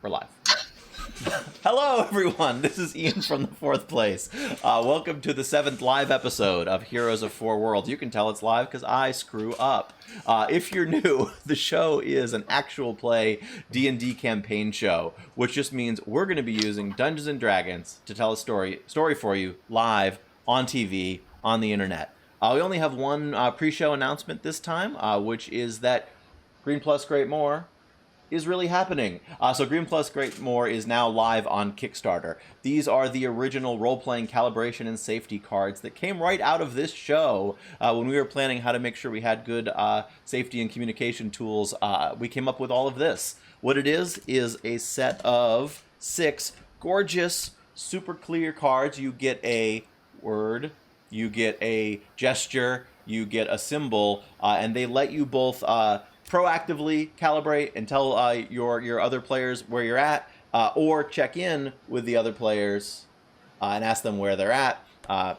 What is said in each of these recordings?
We're live. Hello, everyone. This is Ian from the fourth place. Welcome to the 7th live episode of Heroes of Four Worlds. You can tell it's live because I screw up. If you're new, the show is an actual play D&D campaign show, which just means we're going to be using Dungeons and Dragons to tell a story for you live on TV on the internet. We only have one pre-show announcement this time, which is that Green Plus Great More is really happening. So Green Plus Great More is now live on Kickstarter. These are the original role-playing calibration and safety cards that came right out of this show. When we were planning how to make sure we had good safety and communication tools, we came up with all of this. What it is a set of 6 gorgeous, super clear cards. You get a word, you get a gesture, you get a symbol, and they let you both proactively calibrate and tell your other players where you're at, or check in with the other players and ask them where they're at.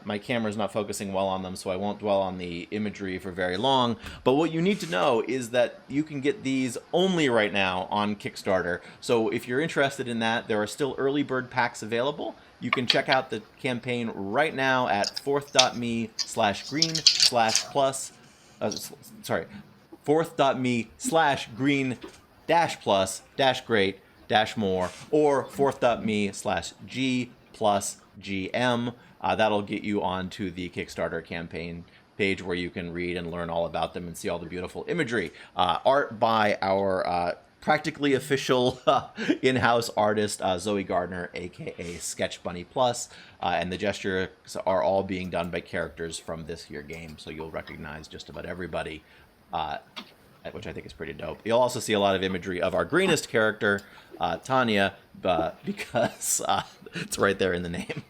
My camera's not focusing well on them, so I won't dwell on the imagery for very long. But what you need to know is that you can get these only right now on Kickstarter. So if you're interested in that, there are still early bird packs available. You can check out the campaign right now at fourth.me/green/plus. fourth.me/green-plus-great-more or fourth.me/g+gm. That'll get you onto the Kickstarter campaign page where you can read and learn all about them and see all the beautiful imagery. Art by our practically official in-house artist, Zoe Gardner, aka Sketch Bunny Plus, and the gestures are all being done by characters from this here game, so you'll recognize just about everybody. Which I think is pretty dope. You'll also see a lot of imagery of our greenest character, Tanya, because it's right there in the name.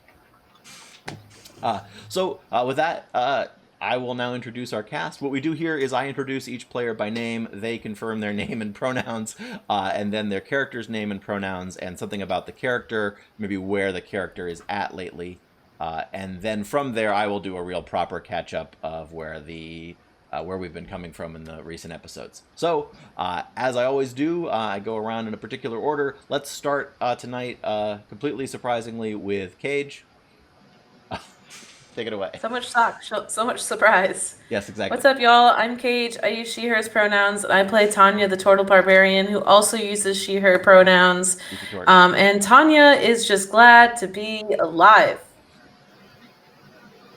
So with that, I will now introduce our cast. What we do here is I introduce each player by name, they confirm their name and pronouns, and then their character's name and pronouns, and something about the character, maybe where the character is at lately. And then from there, I will do a real proper catch-up of where we've been coming from in the recent episodes. So, as I always do, I go around in a particular order. Let's start tonight, completely surprisingly, with Cage. Take it away. So much shock, so much surprise. Yes, exactly. What's up, y'all? I'm Cage. I use she, hers pronouns. I play Tanya, the Turtle Barbarian, who also uses she, her pronouns. And Tanya is just glad to be alive.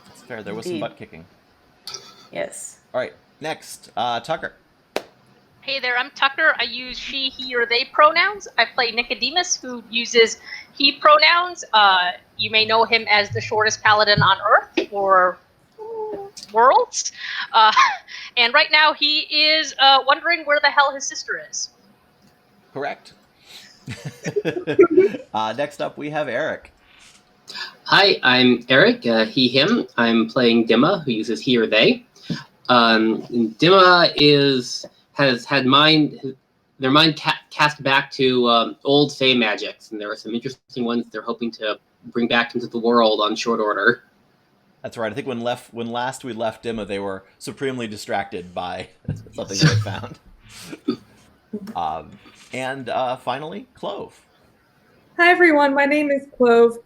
That's fair. There was some butt kicking. Yes. All right, next, Tucker. Hey there, I'm Tucker. I use she, he, or they pronouns. I play Nicodemus, who uses he pronouns. You may know him as the shortest paladin on Earth or worlds. And right now he is wondering where the hell his sister is. Correct. Next up, we have Eric. Hi, I'm Eric, he, him. I'm playing Dimma, who uses he or they. Dimma has had their mind cast back to old Fey magics, and there are some interesting ones they're hoping to bring back into the world on short order. That's right. I think when last we left Dimma, they were supremely distracted by something they found. And finally, Clove. Hi everyone, my name is Clove.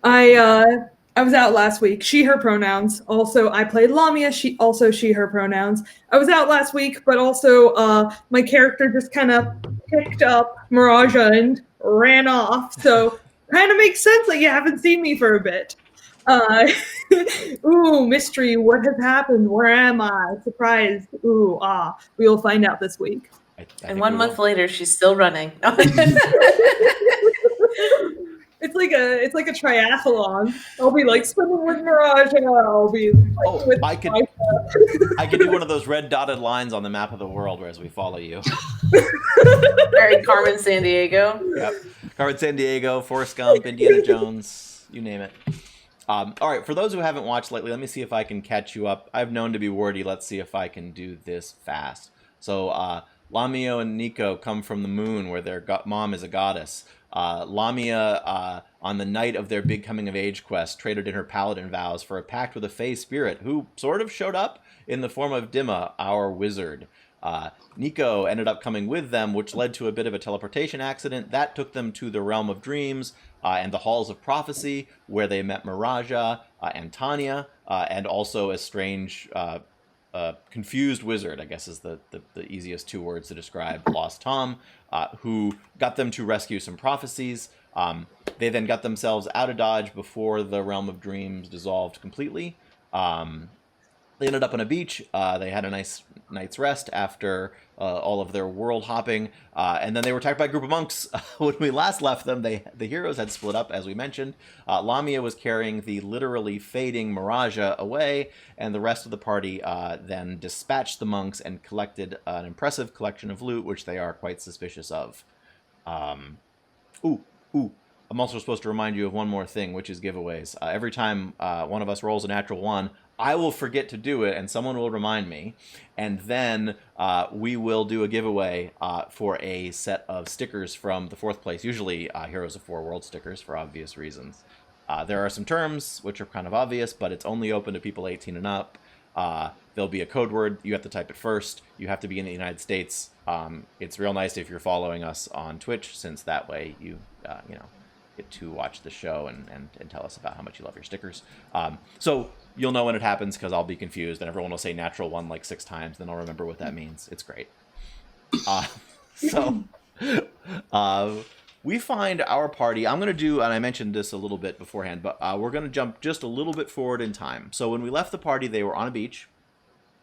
I was out last week. She, her pronouns. Also, I played Lamia. She, her pronouns. I was out last week, but also my character just kind of picked up Maraaja and ran off. So, kind of makes sense that you haven't seen me for a bit. Ooh, mystery. What has happened? Where am I? Surprise. Ooh, we will find out this week. And 1 month later, she's still running. It's like a triathlon. I'll be like swimming with Maraaja, and I'll be like, with I could do one of those red dotted lines on the map of the world as we follow you. Very Carmen Sandiego. Yep. Carmen Sandiego, Forrest Gump, Indiana Jones, you name it. All right, for those who haven't watched lately, let me see if I can catch you up. I've known to be wordy. Let's see if I can do this fast. So Lamio and Nico come from the moon where their mom is a goddess. Lamia, on the night of their big coming-of-age quest, traded in her paladin vows for a pact with a Fey spirit who sort of showed up in the form of Dimma, our wizard. Nico ended up coming with them, which led to a bit of a teleportation accident. That took them to the Realm of Dreams and the Halls of Prophecy, where they met Maraaja and Tanya, and also a strange, confused wizard, I guess is the easiest two words to describe, Lost Tom, who got them to rescue some prophecies. They then got themselves out of Dodge before the Realm of Dreams dissolved completely. They ended up on a beach. They had a nice night's rest after all of their world hopping, and then they were attacked by a group of monks. When we last left them, the heroes had split up, as we mentioned. Lamia was carrying the literally fading Maraaja away, and the rest of the party then dispatched the monks and collected an impressive collection of loot, which they are quite suspicious of. I'm also supposed to remind you of one more thing, which is giveaways. Every time one of us rolls a natural one, I will forget to do it, and someone will remind me. And then we will do a giveaway for a set of stickers from the fourth place, usually Heroes of Four World stickers for obvious reasons. There are some terms, which are kind of obvious, but it's only open to people 18 and up. There'll be a code word. You have to type it first. You have to be in the United States. It's real nice if you're following us on Twitch, since that way you get to watch the show and tell us about how much you love your stickers. So you'll know when it happens, because I'll be confused and everyone will say natural one like 6 times, then I'll remember what that means. It's great. We find our party. I'm going to do, and I mentioned this a little bit beforehand, but we're going to jump just a little bit forward in time. So when we left the party, they were on a beach.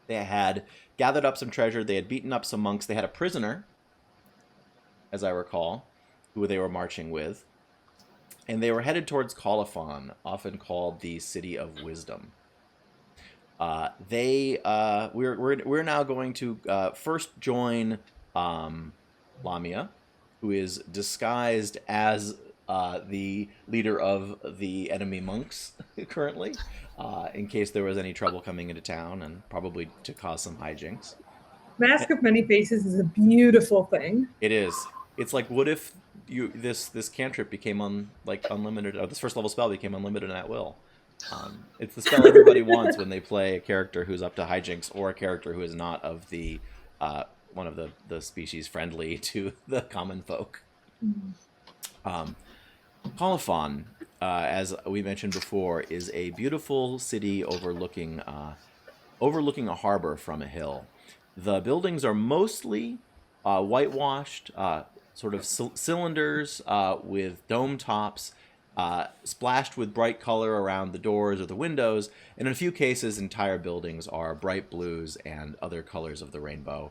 They had gathered up some treasure. They had beaten up some monks. They had a prisoner, as I recall, who they were marching with. And they were headed towards Colophon, often called the City of Wisdom. We're now going to first join Lamia, who is disguised as the leader of the enemy monks currently, in case there was any trouble coming into town, and probably to cause some hijinks. Mask of Many Faces is a beautiful thing. It is. It's like, what if this cantrip became unlimited, or this first level spell became unlimited at will? It's the spell everybody wants when they play a character who's up to hijinks, or a character who is not of the one of the species friendly to the common folk. Colophon, as we mentioned before, is a beautiful city overlooking a harbor from a hill. The buildings are mostly whitewashed, sort of cylinders with dome tops, splashed with bright color around the doors or the windows, and in a few cases, entire buildings are bright blues and other colors of the rainbow,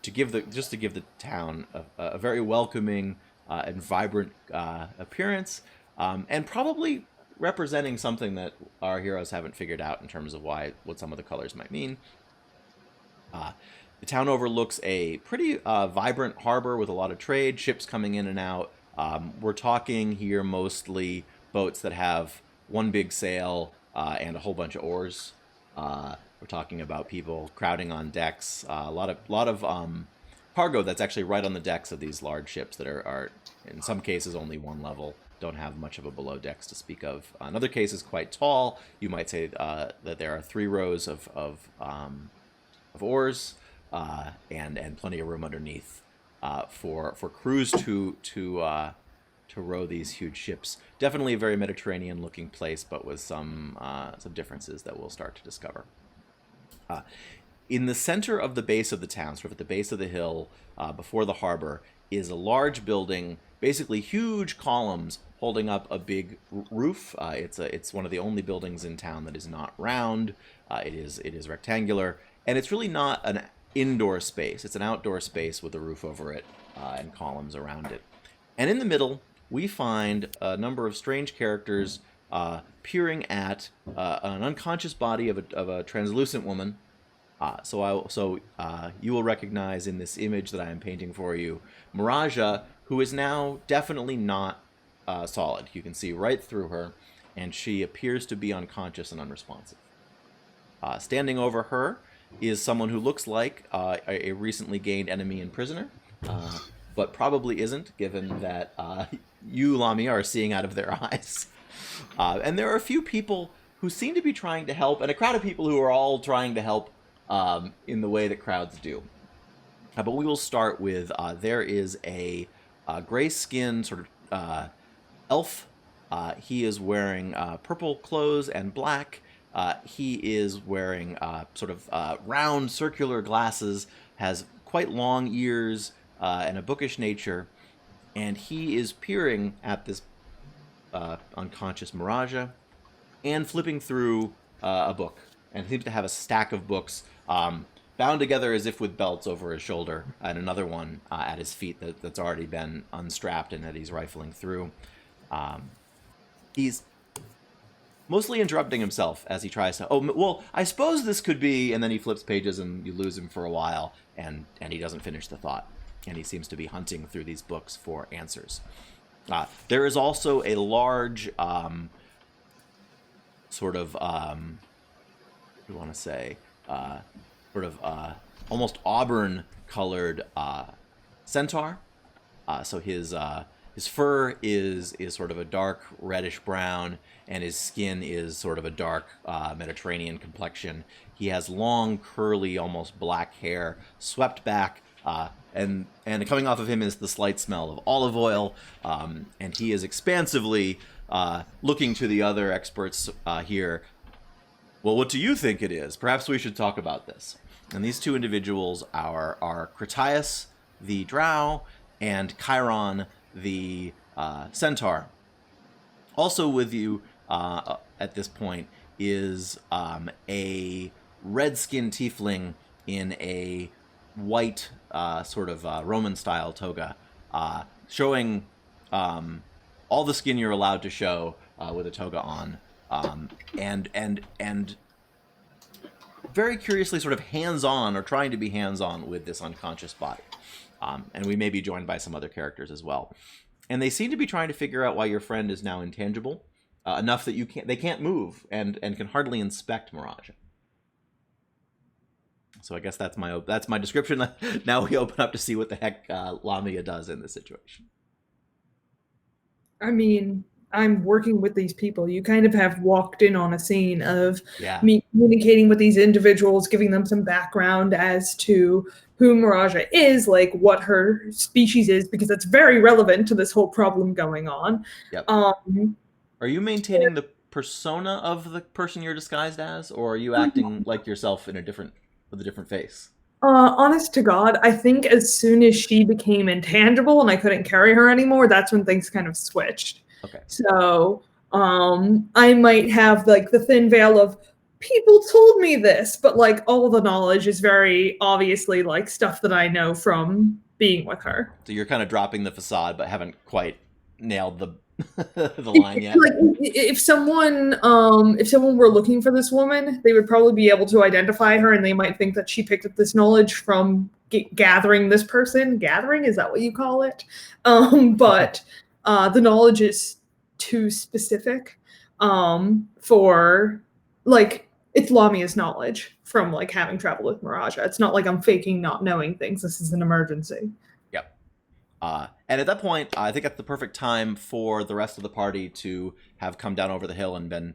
to give the town a very welcoming and vibrant appearance, and probably representing something that our heroes haven't figured out in terms of what some of the colors might mean. The town overlooks a pretty vibrant harbor with a lot of trade, ships coming in and out. We're talking here mostly boats that have one big sail and a whole bunch of oars. We're talking about people crowding on decks. A lot of cargo that's actually right on the decks of these large ships that are in some cases only one level, don't have much of a below decks to speak of. In other cases, quite tall. You might say that there are 3 rows of oars. And plenty of room underneath for crews to row these huge ships. Definitely a very Mediterranean-looking place, but with some differences that we'll start to discover. In the center of the base of the town, sort of at the base of the hill before the harbor, is a large building, basically huge columns holding up a big roof. It's one of the only buildings in town that is not round. It is rectangular, and it's really not an indoor space. It's an outdoor space with a roof over it and columns around it. And in the middle, we find a number of strange characters peering at an unconscious body of a translucent woman. So you will recognize in this image that I am painting for you, Maraaja, who is now definitely not solid. You can see right through her, and she appears to be unconscious and unresponsive. Standing over her is someone who looks like a recently gained enemy and prisoner, but probably isn't, given that you, Lamia, are seeing out of their eyes. And there are a few people who seem to be trying to help, and a crowd of people who are all trying to help in the way that crowds do. But we will start with there is a gray-skinned sort of elf. He is wearing purple clothes and black. He is wearing sort of round circular glasses, has quite long ears and a bookish nature, and he is peering at this unconscious Maraaja and flipping through a book, and seems to have a stack of books bound together as if with belts over his shoulder, and another one at his feet that's already been unstrapped and that he's rifling through. He's mostly interrupting himself as he tries to, I suppose this could be, and then he flips pages and you lose him for a while, and he doesn't finish the thought, and he seems to be hunting through these books for answers. There is also a large almost auburn-colored centaur. So his fur is sort of a dark reddish brown, and his skin is sort of a dark Mediterranean complexion. He has long, curly, almost black hair, swept back, and coming off of him is the slight smell of olive oil, and he is expansively looking to the other experts here. Well, what do you think it is? Perhaps we should talk about this. And these two individuals are Critias, the drow, and Chiron, the centaur. Also with you at this point is a red-skinned tiefling in a white Roman-style toga, showing all the skin you're allowed to show with a toga on, and very curiously sort of hands-on, or trying to be hands-on with this unconscious body. And we may be joined by some other characters as well. And they seem to be trying to figure out why your friend is now intangible, enough that they can't move and can hardly inspect Maraaja. So I guess that's my description. Now we open up to see what the heck Lamia does in this situation. I mean, I'm working with these people. You kind of have walked in on a scene of me communicating with these individuals, giving them some background as to who Maraaja is, like what her species is, because that's very relevant to this whole problem going on. Yep. Are you maintaining the persona of the person you're disguised as, or are you acting like yourself with a different face? Honest to God, I think as soon as she became intangible and I couldn't carry her anymore, that's when things kind of switched. Okay. So I might have like the thin veil of people told me this, but like all the knowledge is very obviously like stuff that I know from being with her. So you're kind of dropping the facade, but haven't quite nailed the the line yet. Like, if someone were looking for this woman, they would probably be able to identify her, and they might think that she picked up this knowledge from gathering this person. Gathering, is that what you call it? But the knowledge is too specific for like it's Lamia's knowledge from like having traveled with Maraaja. It's not like I'm faking not knowing things. This is an emergency. Yep. And at that point, I think it's the perfect time for the rest of the party to have come down over the hill and been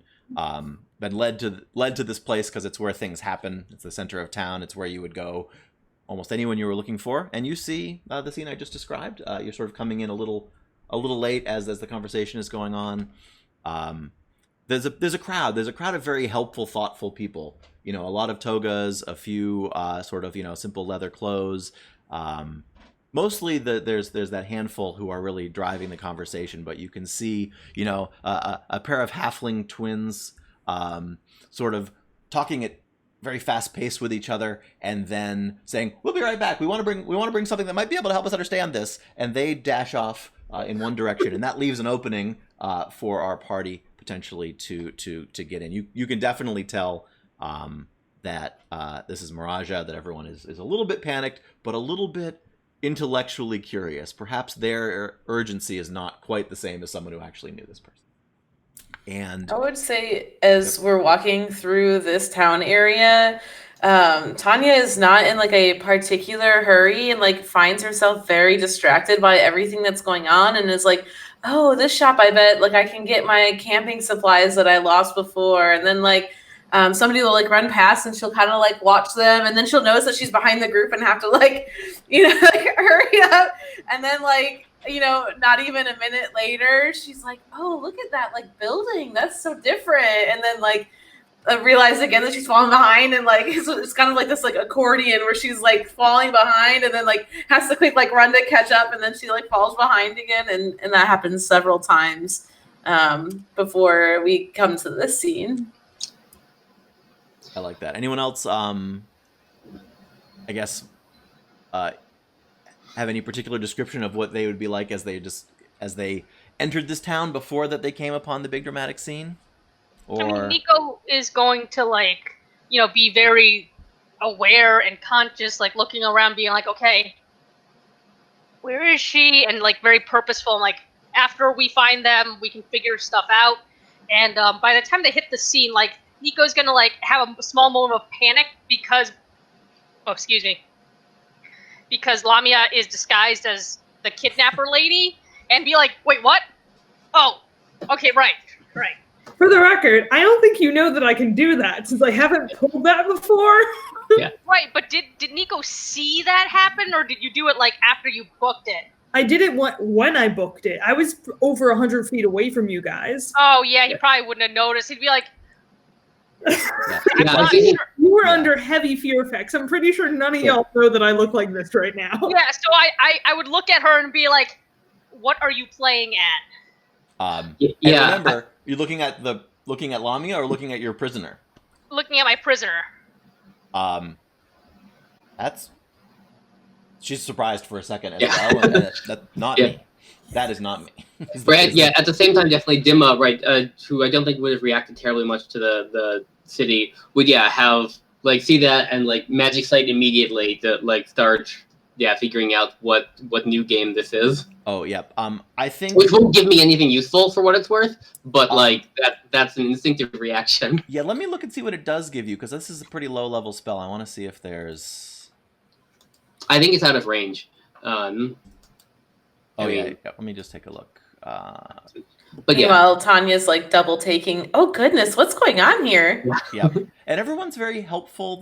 led to this place, because it's where things happen. It's the center of town. It's where you would go almost anyone you were looking for. And you see the scene I just described. You're sort of coming in a little late as the conversation is going on. There's a crowd. There's a crowd of very helpful, thoughtful people. A lot of togas, a few simple leather clothes. Mostly there's that handful who are really driving the conversation, but you can see, a pair of halfling twins sort of talking at very fast pace with each other, and then saying, "We'll be right back. We want to bring something that might be able to help us understand this." And they dash off in one direction, and that leaves an opening for our party potentially to get in. You can definitely tell that this is Maraaja, that everyone is a little bit panicked, but a little bit intellectually curious. Perhaps their urgency is not quite the same as someone who actually knew this person. And I would say, as we're walking through this town area, Tanya is not in like a particular hurry, and like finds herself very distracted by everything that's going on, and is like, "Oh, this shop, I bet like I can get my camping supplies that I lost before." And then like somebody will like run past and she'll kind of like watch them, and then she'll notice that she's behind the group and have to like, like hurry up. And then like, not even a minute later, she's like, oh, look at that like building. That's so different. And then like realize again that she's falling behind, and like it's kind of like this like accordion where she's like falling behind and then like has to quick like run to catch up, and then she like falls behind again, and that happens several times before we come to this scene. I like that. Anyone else I guess have any particular description of what they would be like as they entered this town before that they came upon the big dramatic scene? Or I mean, Nico is going to like, be very aware and conscious, like looking around, being like, okay, where is she? And like very purposeful. And like after we find them, we can figure stuff out. And by the time they hit the scene, like Nico's gonna like have a small moment of panic because Lamia is disguised as the kidnapper lady, and be like, wait, what? Oh, okay, right. For the record, I don't think you know that I can do that since I haven't pulled that before. Yeah. Right, but did Nico see that happen, or did you do it like after you booked it? I did it when I booked it. I was over 100 feet away from you guys. Oh yeah, he probably wouldn't have noticed. He'd be like, I'm Yeah, not I think- sure. You were under heavy fear effects. I'm pretty sure none of y'all know that I look like this right now. Yeah, so I would look at her and be like, what are you playing at? and Yeah. remember, you're looking at Lamia or looking at your prisoner? Looking at my prisoner. She's surprised for a second as Yeah. well, and that's not Yeah. me. That is not me. Right. Yeah. At the same time, definitely Dimma, right? Who I don't think would have reacted terribly much to the city, would have like see that and like magic sight immediately to like start figuring out what new game this is. Oh yeah. I think Which won't give me anything useful for what it's worth, but like that's an instinctive reaction. Yeah, let me look and see what it does give you, because this is a pretty low level spell. I want to see if there's. I think it's out of range. Oh I mean- yeah. Let me just take a look. But yeah, Meanwhile, Tanya's like double taking. Oh goodness, what's going on here? Yeah, and everyone's very helpful.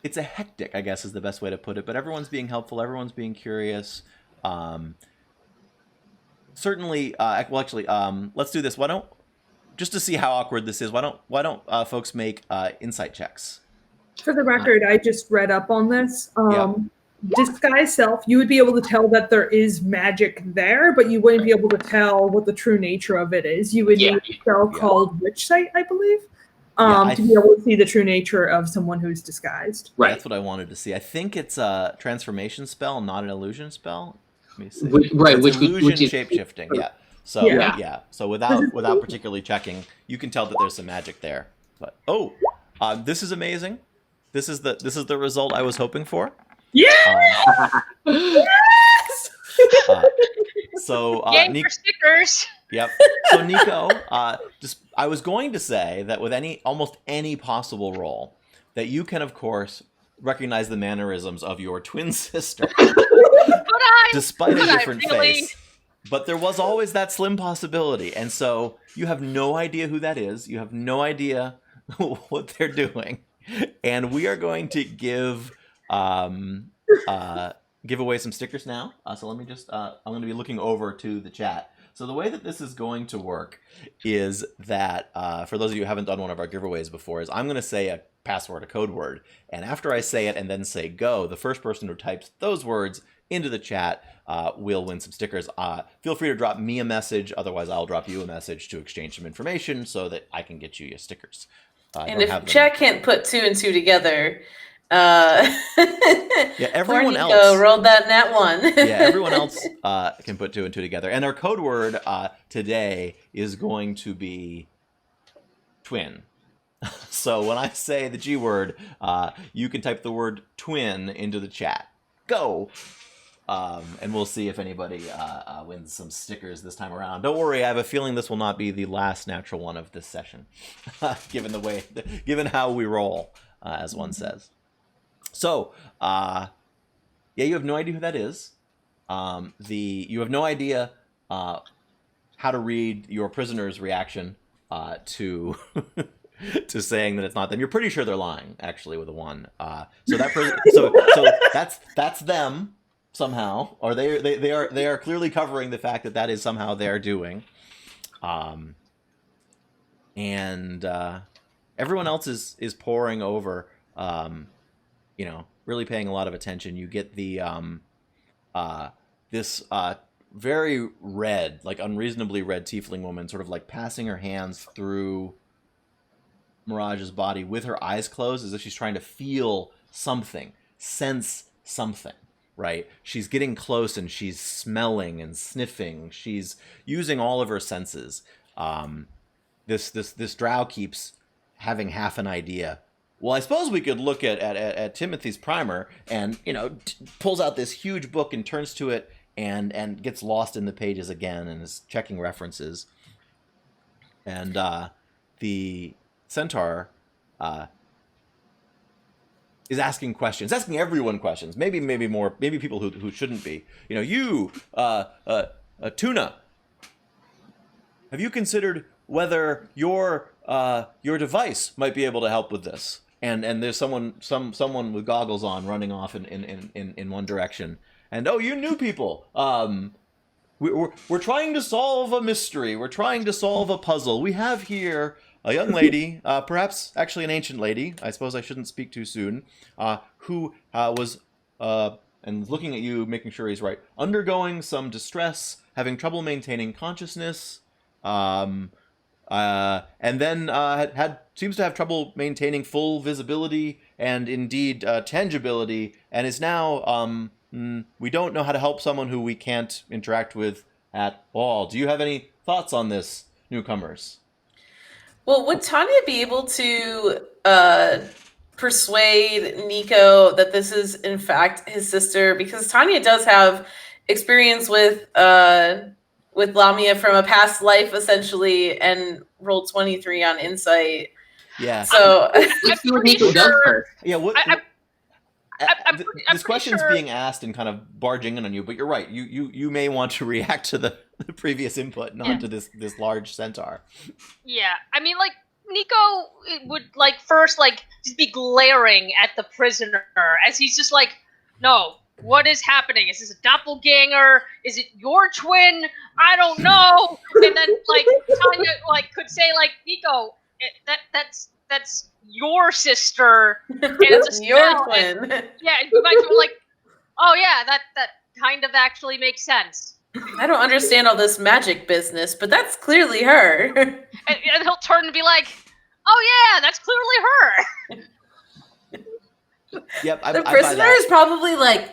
It's a hectic, I guess, is the best way to put it. But everyone's being helpful. Everyone's being curious. Certainly, let's do this. Why don't, just to see how awkward this is, why don't folks make insight checks? For the record, I just read up on this. Disguise self, you would be able to tell that there is magic there, but you wouldn't be able to tell what the true nature of it is. You would need a spell called Witch Sight, I believe, to be able to see the true nature of someone who's disguised. right. That's what I wanted to see. I think it's a transformation spell, not an illusion spell. Let me see. Right, It's illusion which is shape-shifting. Yeah. So Yeah. yeah. So without particularly checking, you can tell that there's some magic there. But this is amazing. This is the result I was hoping for. Yeah. Yes. Yay Nico, for stickers! yep. So Nico, I was going to say that with almost any possible role, that you can of course recognize the mannerisms of your twin sister, despite a different face. But there was always that slim possibility, and so you have no idea who that is. You have no idea what they're doing, and we are going to give away some stickers now. So let me just I'm going to be looking over to the chat. So the way that this is going to work is that for those of you who haven't done one of our giveaways before, is I'm going to say a password, a code word, and after I say it and then say go, the first person who types those words into the chat will win some stickers. Feel free to drop me a message, otherwise I'll drop you a message to exchange some information so that I can get you your stickers. And if chat can't put 2 and 2 together, everyone Nico else rolled that nat 1. everyone else can put 2 and 2 together. And our code word today is going to be twin. So when I say the G word, you can type the word twin into the chat. Go! And we'll see if anybody wins some stickers this time around. Don't worry, I have a feeling this will not be the last natural one of this session, given how we roll, as one says. So, you have no idea who that is. You have no idea how to read your prisoner's reaction to to saying that it's not them. You're pretty sure they're lying, actually, with a 1. So that's them somehow, or they are clearly covering the fact that is somehow their doing. And everyone else is poring over, really paying a lot of attention. You get the this very red, like unreasonably red tiefling woman sort of like passing her hands through Maraaja's body with her eyes closed, as if she's trying to feel something, sense something, right? She's getting close and she's smelling and sniffing. She's using all of her senses. This drow keeps having half an idea. Well, I suppose we could look at Timothy's primer, and pulls out this huge book and turns to it and gets lost in the pages again and is checking references. And the centaur is asking questions, asking everyone questions. Maybe more, maybe people who shouldn't be. Tuna, have you considered whether your device might be able to help with this? And there's someone with goggles on running off in one direction. And you new people, we're trying to solve a mystery. We're trying to solve a puzzle. We have here a young lady, perhaps actually an ancient lady. I suppose I shouldn't speak too soon. Who was and looking at you, making sure he's right, undergoing some distress, having trouble maintaining consciousness. And then seems to have trouble maintaining full visibility and indeed tangibility, and is now we don't know how to help someone who we can't interact with at all. Do you have any thoughts on this, newcomers? Well, would Tanya be able to persuade Nico that this is in fact his sister? Because Tanya does have experience with Lamia from a past life, essentially, and rolled 23 on insight. Yeah. So Let's see what Nico does first. Yeah. This question's sure. being asked and kind of barging in on you, but you're right. You may want to react to the previous input, not to this large centaur. Yeah, I mean, like, Nico would, like, first, like, just be glaring at the prisoner as he's just like, no, what is happening? Is this a doppelganger? Is it your twin? I don't know. And then, like, Tanya, like, could say, like, Nico, that's your sister. And it's a your spell, twin. yeah, and you might go like, oh yeah, that kind of actually makes sense. I don't understand all this magic business, but that's clearly her. And he'll turn and be like, oh yeah, that's clearly her. Yep. The prisoner is probably like,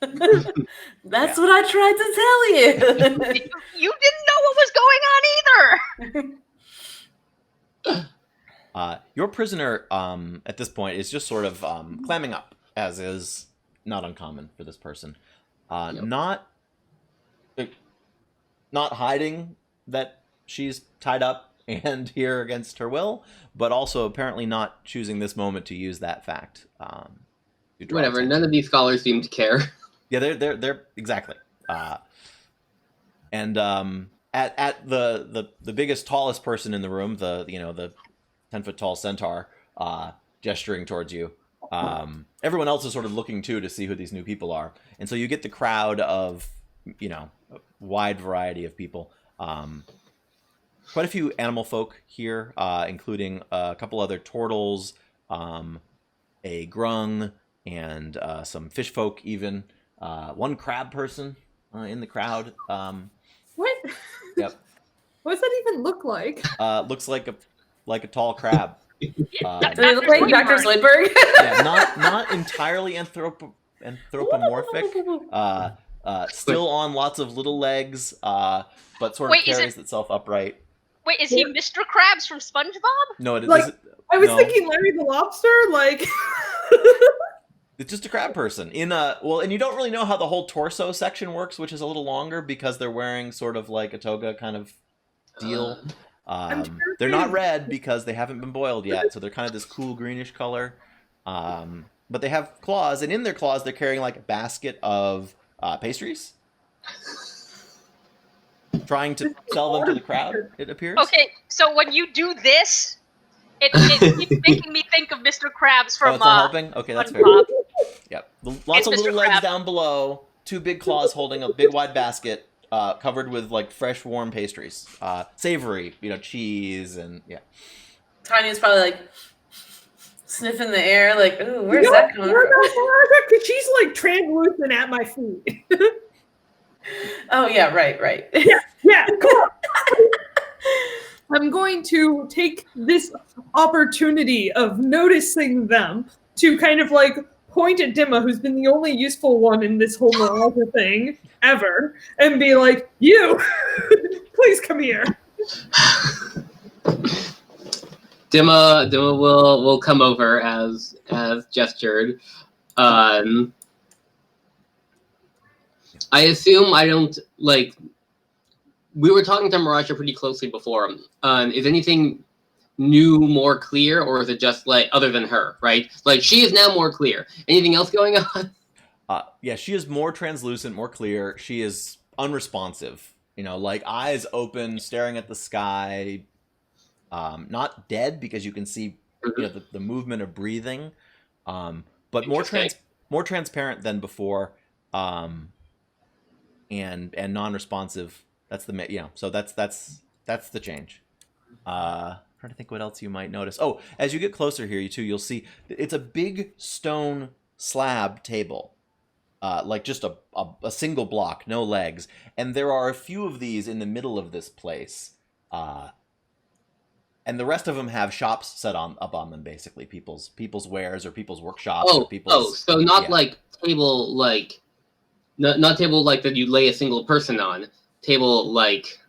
that's what I tried to tell you. You didn't know what was going on either. Your prisoner, at this point, is just sort of clamming up, as is not uncommon for this person. Not hiding that she's tied up and here against her will, but also apparently not choosing this moment to use that fact. Whatever. None of these scholars seem to care. Yeah, they're exactly. And at the biggest, tallest person in the room, the 10-foot tall centaur, gesturing towards you. Everyone else is sort of looking too to see who these new people are, and so you get the crowd of a wide variety of people. Quite a few animal folk here, including a couple other turtles, a grung, and some fish folk even. One crab person in the crowd. What? Yep. What does that even look like? Looks like a tall crab. Do they look like Dr. Zoidberg? Yeah, not entirely anthropomorphic. Still on lots of little legs, but sort of carries itself upright. Wait, is he Mr. Krabs from SpongeBob? No, it Like, is. I was no. thinking Larry the Lobster, like. It's just a crab person and you don't really know how the whole torso section works, which is a little longer because they're wearing sort of like a toga kind of deal. They're not red because they haven't been boiled yet, so they're kind of this cool greenish color. But they have claws, and in their claws they're carrying like a basket of pastries. trying to sell them to the crowd, it appears. Okay, so when you do this, it keeps making me think of Mr. Krabs from Oh, it's not helping? Okay, that's fair. SpongeBob. Yep. Lots of Mr. little legs Crab. down below, 2 big claws holding a big wide basket covered with like fresh warm pastries. Savory, cheese and yeah. Tanya's probably like sniffing the air, like, ooh, where's that coming from? Because she's like translucent at my feet. Oh yeah, right. Yeah, come on. I'm going to take this opportunity of noticing them to kind of like point at Dimma, who's been the only useful one in this whole Maraaja thing ever, and be like, you, please come here. Dimma will come over as gestured. I assume I don't like. We were talking to Maraaja pretty closely before. Is anything new, more clear, or is it just like other than her? Right? Like she is now more clear. Anything else going on? Yeah, she is more translucent, more clear. She is unresponsive. Like eyes open, staring at the sky. Not dead because you can see the movement of breathing, but more transparent than before, and non-responsive. That's the so that's the change. Trying to think what else you might notice. Oh, as you get closer here, you'll see it's a big stone slab table, like just a single block, no legs, and there are a few of these in the middle of this place. And the rest of them have shops set up on them, basically people's wares or people's workshops. So not like table not table like that you lay a single person on. Table like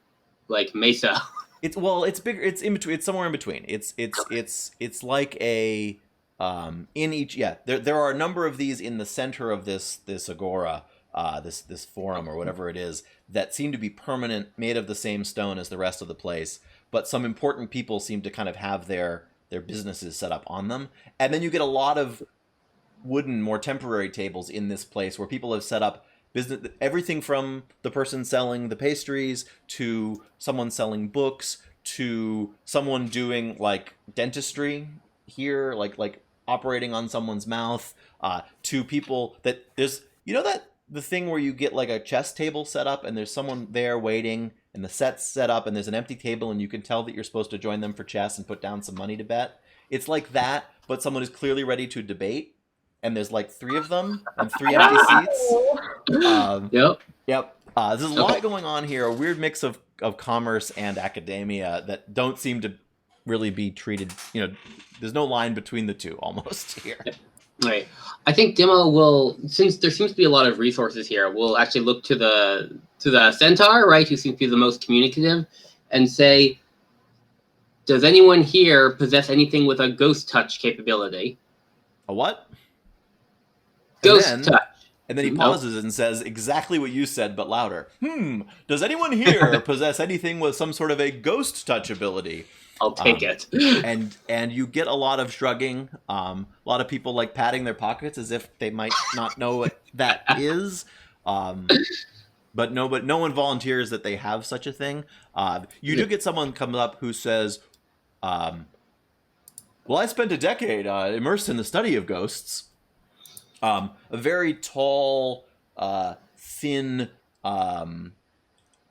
mesa. It's bigger. It's in between. It's somewhere in between. It's like a in each. Yeah, there are a number of these in the center of this agora, this forum or whatever it is, that seem to be permanent, made of the same stone as the rest of the place. But some important people seem to kind of have their businesses set up on them. And then you get a lot of wooden, more temporary tables in this place where people have set up business, everything from the person selling the pastries to someone selling books to someone doing like dentistry here, like operating on someone's mouth, to people that there's, that the thing where you get like a chess table set up and there's someone there waiting and the set's set up and there's an empty table and you can tell that you're supposed to join them for chess and put down some money to bet. It's like that, but someone is clearly ready to debate. And there's like 3 of them and 3 empty seats. Yep. There's a lot going on here. A weird mix of commerce and academia that don't seem to really be treated. There's no line between the two almost here. Right. I think Dimma will, since there seems to be a lot of resources here, will actually look to the centaur, right, who seems to be the most communicative, and say, does anyone here possess anything with a ghost touch capability? A what? Ghost touch. And then he pauses and says exactly what you said, but louder. Does anyone here possess anything with some sort of a ghost touch ability? I'll take it. And you get a lot of shrugging, a lot of people like patting their pockets as if they might not know what that is. But no one volunteers that they have such a thing. You do get someone come up who says, well, I spent a decade immersed in the study of ghosts. A very tall, thin,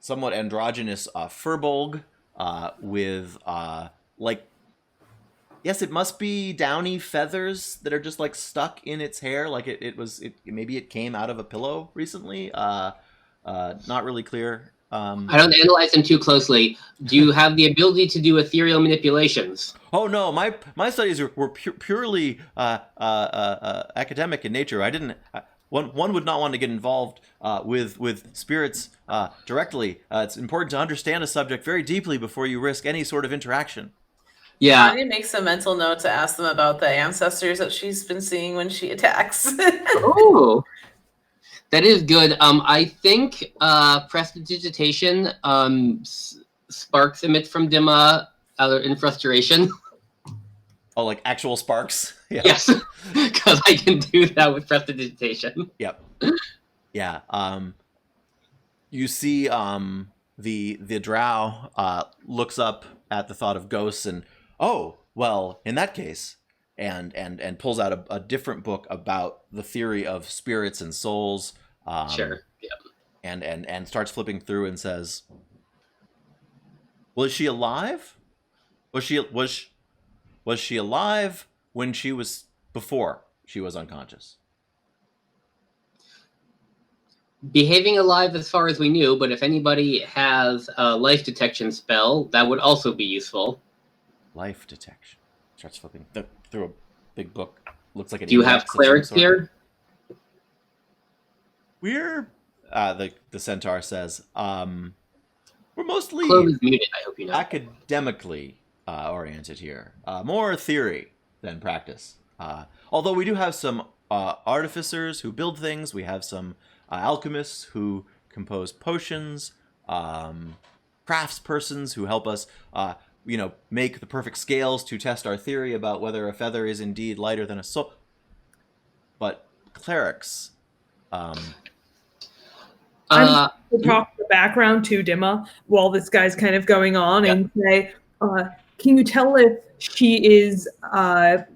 somewhat androgynous furbolg with yes, it must be downy feathers that are just like stuck in its hair, like maybe it came out of a pillow recently. Not really clear. I don't analyze them too closely. Do you have the ability to do ethereal manipulations? Oh no, my studies were purely academic in nature. I didn't. One would not want to get involved with spirits directly. It's important to understand a subject very deeply before you risk any sort of interaction. Yeah. Tanya makes a mental note to ask them about the ancestors that she's been seeing when she attacks. Oh, that is good. I think prestidigitation sparks emit from Dimma in frustration. Oh, like actual sparks? Yeah. Yes, because I can do that with prestidigitation. Yep. Yeah. You see The drow looks up at the thought of ghosts and, oh, well, in that case, and pulls out a different book about the theory of spirits and souls. Sure. Yeah. And starts flipping through and says, "Was she alive? Was she alive when she was before she was unconscious?" Behaving alive as far as we knew, but if anybody has a life detection spell, that would also be useful. Life detection. Starts flipping through a big book. Looks like an. Do you have clerics here? We're the centaur says, we're mostly Clove is muted, I hope you know. academically oriented here. More theory than practice. Although we do have some artificers who build things. We have some alchemists who compose potions. Craftspersons who help us, make the perfect scales to test our theory about whether a feather is indeed lighter than a soul. But clerics. I'm going to talk the background to Dimma while this guy's kind of going on and say, can you tell if she is, what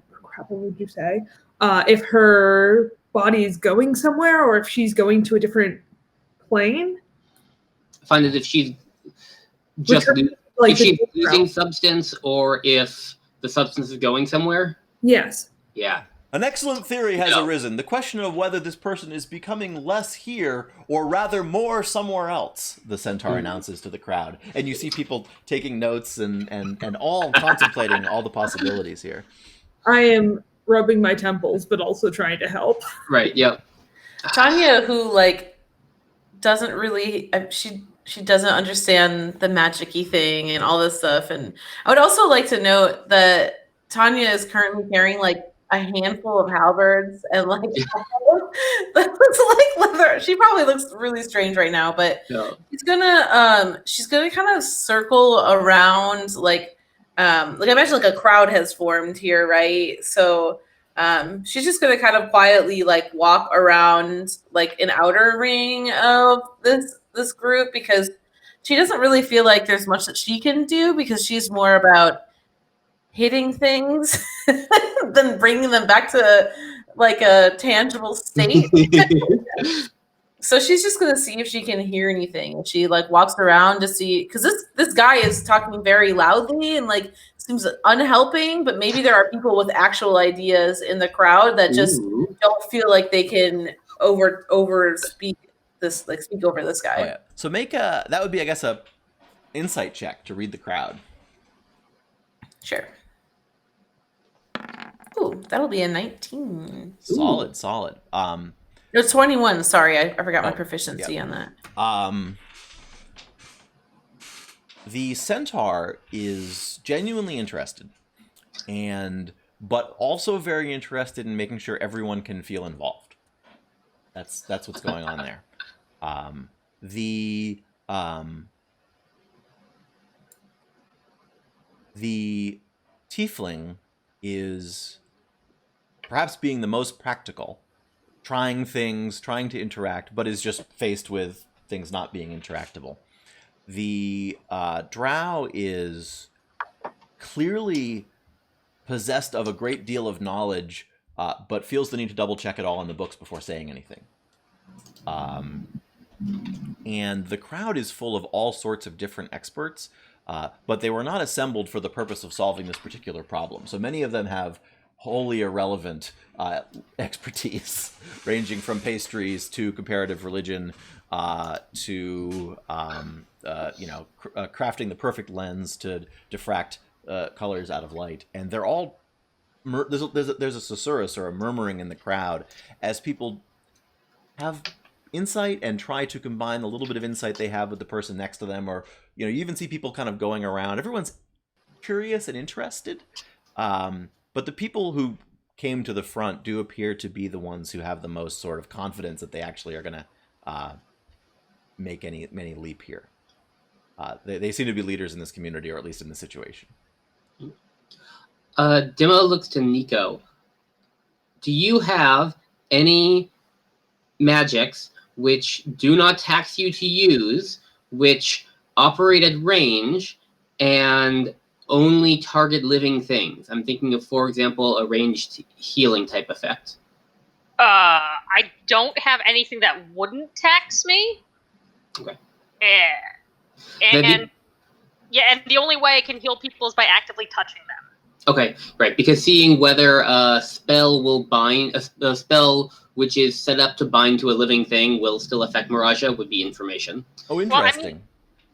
would you say? If her body is going somewhere or if she's going to a different plane? Find out if she's just losing substance or if the substance is going somewhere? Yes. Yeah. An excellent theory has arisen. The question of whether this person is becoming less here or rather more somewhere else, the centaur announces to the crowd. And you see people taking notes and all contemplating all the possibilities here. I am rubbing my temples, but also trying to help. Right, yep. Tanya, who doesn't really, she doesn't understand the magic-y thing and all this stuff. And I would also like to note that Tanya is currently carrying a handful of halberds and that looks like leather. She probably looks really strange right now, but she's gonna kind of circle around I imagine a crowd has formed here, right? So she's just gonna kind of quietly walk around an outer ring of this group because she doesn't really feel like there's much that she can do because she's more about hitting things than bringing them back to a tangible state. So she's just gonna see if she can hear anything. And she walks around to see because this guy is talking very loudly and seems unhelping, but maybe there are people with actual ideas in the crowd that just don't feel like they can over speak this speak over this guy. Oh, yeah. So that would be, I guess, a insight check to read the crowd. Sure. Ooh, that'll be a 19. Solid. No, 21. Sorry, I forgot my proficiency on that. The centaur is genuinely interested, but also very interested in making sure everyone can feel involved. That's what's going on there. The tiefling is perhaps being the most practical, trying to interact, but is just faced with things not being interactable. The drow is clearly possessed of a great deal of knowledge, but feels the need to double check it all in the books before saying anything. And the crowd is full of all sorts of different experts, but they were not assembled for the purpose of solving this particular problem. So many of them have wholly irrelevant expertise, ranging from pastries to comparative religion to crafting the perfect lens to diffract colors out of light. And they're all there's a susurrus or a murmuring in the crowd as people have insight and try to combine a little bit of insight they have with the person next to them, or you even see people kind of going around. Everyone's curious and interested, but the people who came to the front do appear to be the ones who have the most sort of confidence that they actually are going to make any leap here. They seem to be leaders in this community, or at least in this situation. Demo looks to Nico. Do you have any magics which do not tax you to use, which operate at range, and only target living things. I'm thinking of, for example, a ranged healing type effect. I don't have anything that wouldn't tax me. Okay. And the only way I can heal people is by actively touching them. Okay, right. Because seeing whether a spell will bind a spell which is set up to bind to a living thing will still affect Maraaja would be information. Oh, interesting. Well,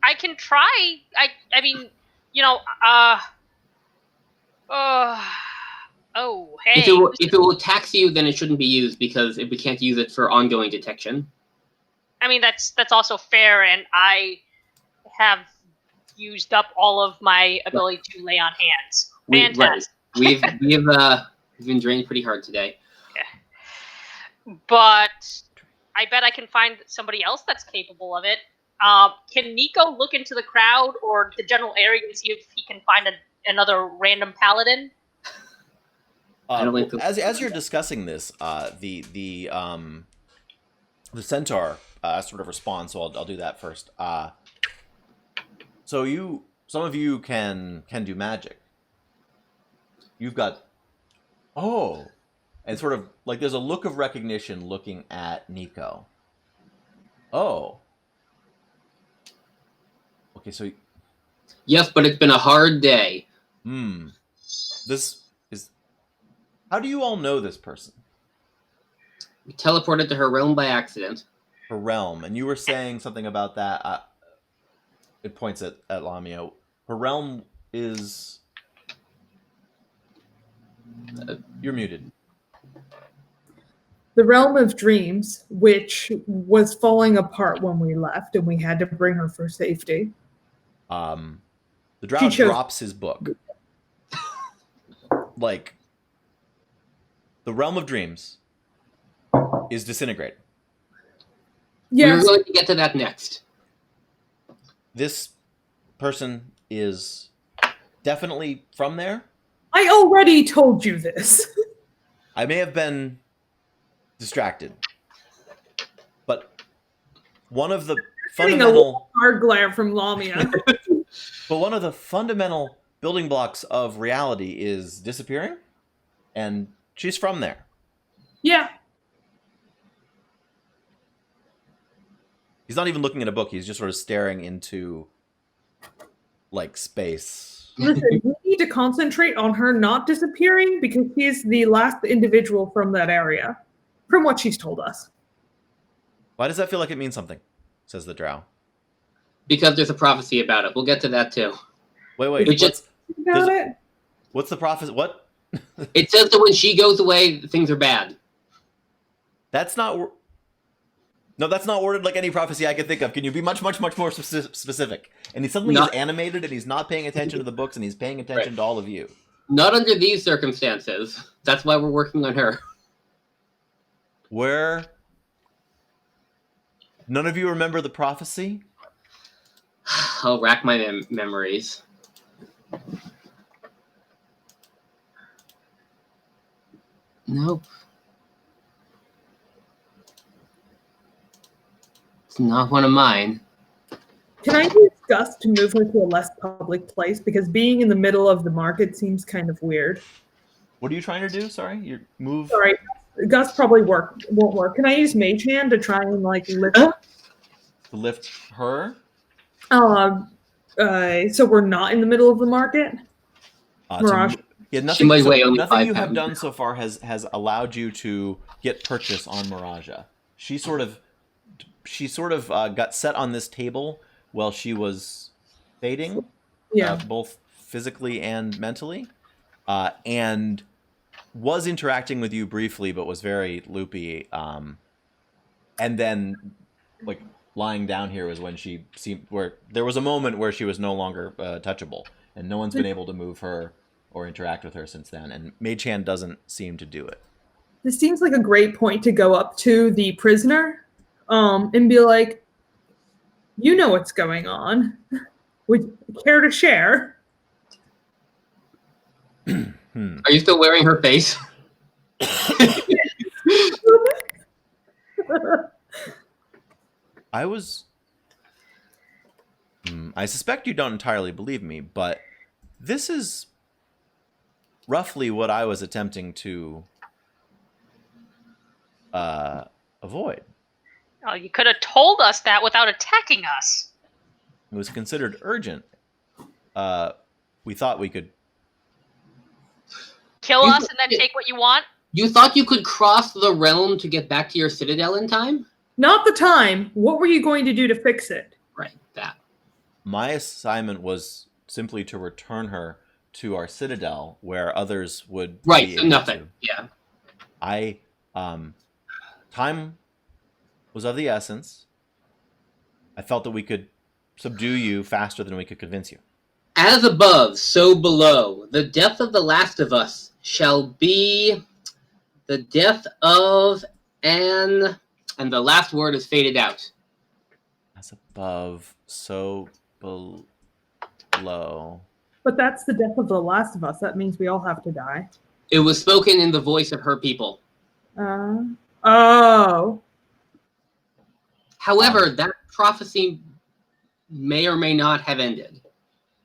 I can try. I mean, oh, hey. If it will tax you, then it shouldn't be used because we can't use it for ongoing detection. I mean, that's also fair, and I have used up all of my ability to lay on hands. Fantastic. We've been drained pretty hard today. Yeah. But I bet I can find somebody else that's capable of it. Can Nico look into the crowd or the general area and see if he can find another random paladin? As you're discussing this, the centaur sort of responds. So I'll do that first. So some of you can do magic. You've got and sort of like there's a look of recognition looking at Nico. Oh. Okay, so yes, but it's been a hard day. This is. How do you all know this person? We teleported to her realm by accident. Her realm, and you were saying something about that. It points at Lamia. Her realm is. You're muted. The realm of dreams, which was falling apart when we left, and we had to bring her for safety. The drow drops his book. Like, the realm of dreams is disintegrated. Yes. We're going to get to that next. This person is definitely from there. I already told you this. I may have been distracted, but one of the fundamental hard glare from Lamia. But one of the fundamental building blocks of reality is disappearing, and she's from there. Yeah. He's not even looking at a book. He's just sort of staring into, like, space. Listen, we need to concentrate on her not disappearing because she's the last individual from that area, from what she's told us. Why does that feel like it means something? Says the drow. Because there's a prophecy about it. We'll get to that too. Wait. What's the prophecy? What? It says that when she goes away, things are bad. That's not... No, that's not worded like any prophecy I could think of. Can you be much more specific? And he's suddenly he's animated, and he's not paying attention to the books, and he's paying attention to all of you. Not under these circumstances. That's why we're working on her. Where? None of you remember the prophecy? I'll rack my memories. Nope. It's not one of mine. Can I use Gus to move her to a less public place? Because being in the middle of the market seems kind of weird. What are you trying to do? Sorry? You move... Sorry. Gus probably won't work. Can I use Mage Hand to try and, like, lift... To lift her? So we're not in the middle of the market? Maraaja? Nothing you have done so far has allowed you to get purchase on Maraaja. She sort of got set on this table while she was fading, both physically and mentally, and was interacting with you briefly, but was very loopy. And then, like, lying down here was when she seemed where there was a moment where she was no longer touchable, and no one's been able to move her or interact with her since then. And Mage Hand doesn't seem to do it. This seems like a great point to go up to the prisoner, and be like, "You know what's going on. Would you care to share?" Are you still wearing her face? I was I suspect you don't entirely believe me, but this is roughly what I was attempting to avoid. Oh, you could have told us that without attacking us. It was considered urgent. We thought we could... Kill us and then take what you want? You thought you could cross the realm to get back to your citadel in time? Not the time. What were you going to do to fix it? Right, that. My assignment was simply to return her to our citadel, where others would Right, be so able nothing. to. Yeah. Time was of the essence. I felt that we could subdue you faster than we could convince you. As above, so below. The death of the last of us shall be the death of an... And the last word is faded out. As above, so below. But that's the death of the last of us. That means we all have to die. It was spoken in the voice of her people. Oh. However, that prophecy may or may not have ended.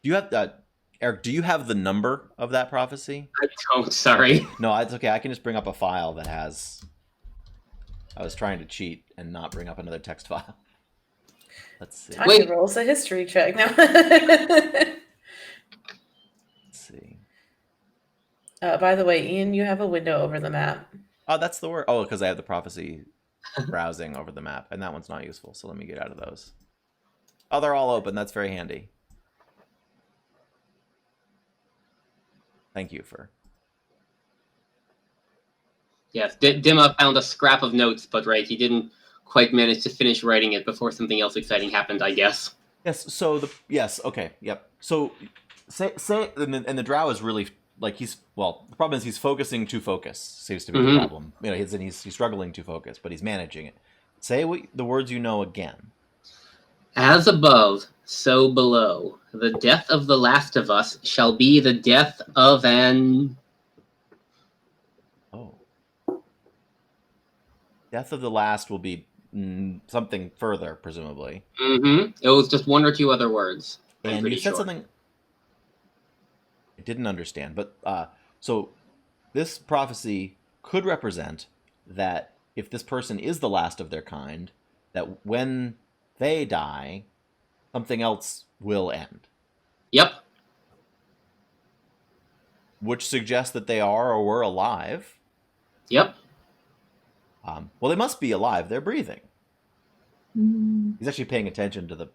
Do you have Eric? Do you have the number of that prophecy? I don't, sorry. No, it's okay. I can just bring up a file that has... I was trying to cheat and not bring up another text file. Let's see. Tanya Wait. rolls a history check now. Let's see. By the way, Ian, you have a window over the map. Oh, that's the word. Oh, because I have the prophecy browsing over the map, and that one's not useful. So let me get out of those. Oh, they're all open. That's very handy. Thank you for... Yes, Dima found a scrap of notes, but right, he didn't quite manage to finish writing it before something else exciting happened, I guess. Yes. So okay. Yep. So say and the drow is really like the problem is he's focusing to focus seems to be the problem. You know, he's struggling to focus, but he's managing it. Say the words you know again. As above, so below. The death of the last of us shall be the death of an... Oh. Death of the last will be something further, presumably. It was just one or two other words. And you said something I didn't understand, but so this prophecy could represent that if this person is the last of their kind, that when they die, something else will end. Yep. Which suggests that they are or were alive. Yep. Well, they must be alive. They're breathing. Mm. He's actually paying attention to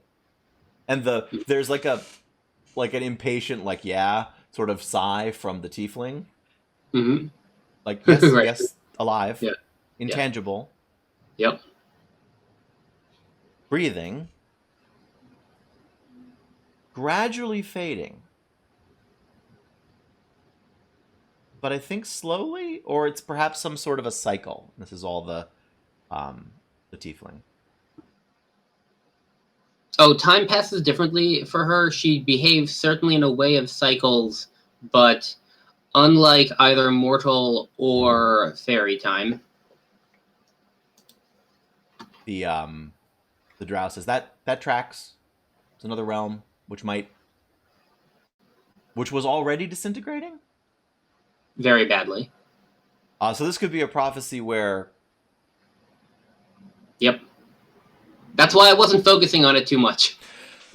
there's like an impatient, like, yeah, sort of sigh from the tiefling. Mm-hmm. Like, yes, Right. yes, alive. Yeah. Intangible. Yep. Breathing. Gradually fading. But I think slowly, or it's perhaps some sort of a cycle. This is all the tiefling. Oh, time passes differently for her. She behaves certainly in a way of cycles, but unlike either mortal or fairy time. The drow says that tracks. It's another realm which was already disintegrating. Very badly. So this could be a prophecy where... Yep. That's why I wasn't focusing on it too much.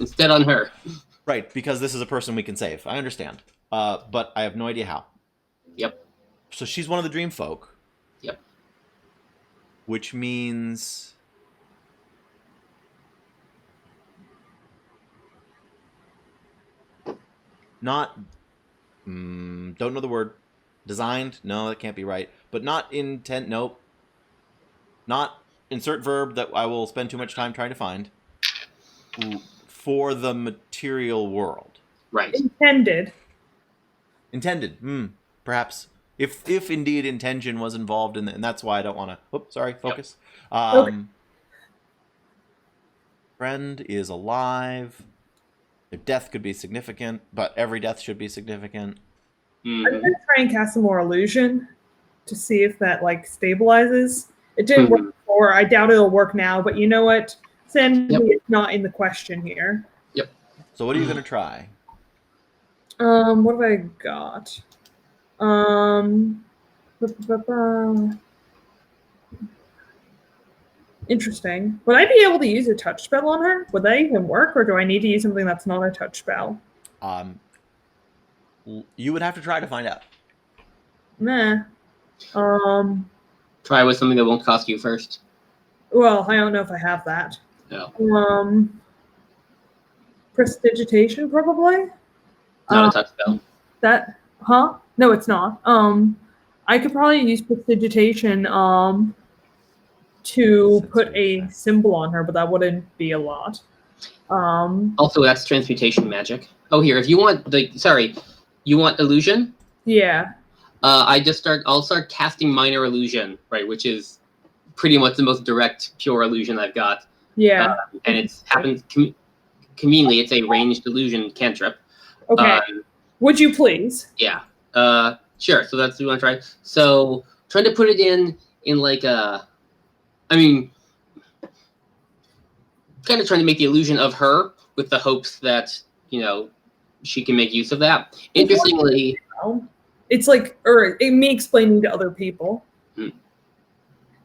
Instead on her. Right, because this is a person we can save. I understand. But I have no idea how. Yep. So she's one of the dream folk. Yep. Which means... Not... don't know the word. Designed? No, that can't be right. But not intent? Nope. Not insert verb that I will spend too much time trying to find. For the material world. Right. Intended. Intended. Perhaps. If indeed intention was involved in and that's why I don't want to... Oops, sorry, focus. Yep. Okay. Friend is alive. Their death could be significant, but every death should be significant. I'm gonna try and cast some more illusion to see if that stabilizes. It didn't work before. I doubt it'll work now, but you know what? Sanity is not in the question here. Yep. So what are you going to try? What have I got? Interesting. Would I be able to use a touch spell on her? Would that even work, or do I need to use something that's not a touch spell? You would have to try to find out. Meh. Try with something that won't cost you first. Well, I don't know if I have that. No. Prestidigitation, probably? Not a touch spell. That, huh? No, it's not. I could probably use prestidigitation, to put a symbol on her, but that wouldn't be a lot. Also, that's transmutation magic. Oh, here, if you want you want illusion? Yeah. I'll start casting minor illusion, right, which is pretty much the most direct, pure illusion I've got. Yeah. And it happens conveniently. It's a ranged illusion cantrip. Okay. Would you please? Yeah. Sure. So that's what we want to try. So trying to put it in like a, I mean, kind of trying to make the illusion of her with the hopes that, she can make use of that. Interestingly, it's like, or me explaining to other people.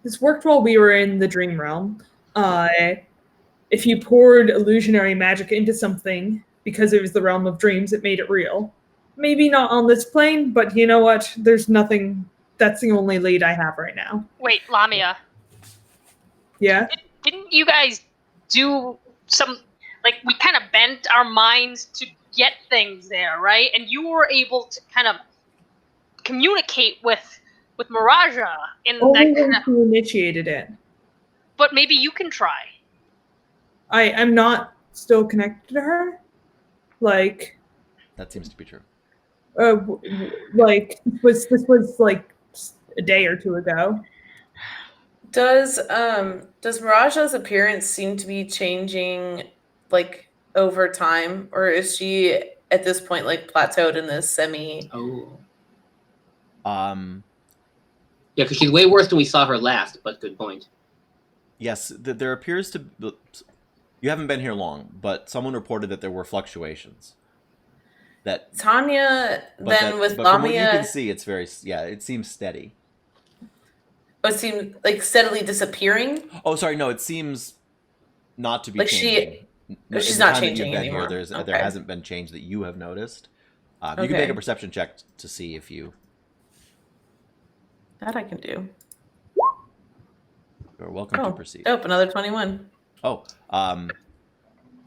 This worked while we were in the dream realm. If you poured illusionary magic into something because it was the realm of dreams, it made it real. Maybe not on this plane, but you know what? There's nothing. That's the only lead I have right now. Wait, Lamia. Yeah? Didn't you guys do some, we kind of bent our minds to get things there, right? And you were able to kind of communicate with Maraaja in Only that kind when who initiated it. But maybe you can try. I'm not still connected to her? That seems to be true. This was like a day or two ago. Does Maraaja's appearance seem to be changing over time, or is she at this point plateaued in this semi? Oh. Yeah, because she's way worse than we saw her last. But good point. Yes, there appears to. You haven't been here long, but someone reported that there were fluctuations. That Tanya with but Lamia. From what you can see, it's it seems steady. Oh, it seems steadily disappearing. Oh, sorry, no, it seems not to be changing. She's the not time that changing you've been anymore. Here, there hasn't been change that you have noticed. You can make a perception check to see if you. That I can do. You're welcome to proceed. Oh, another 21. Oh,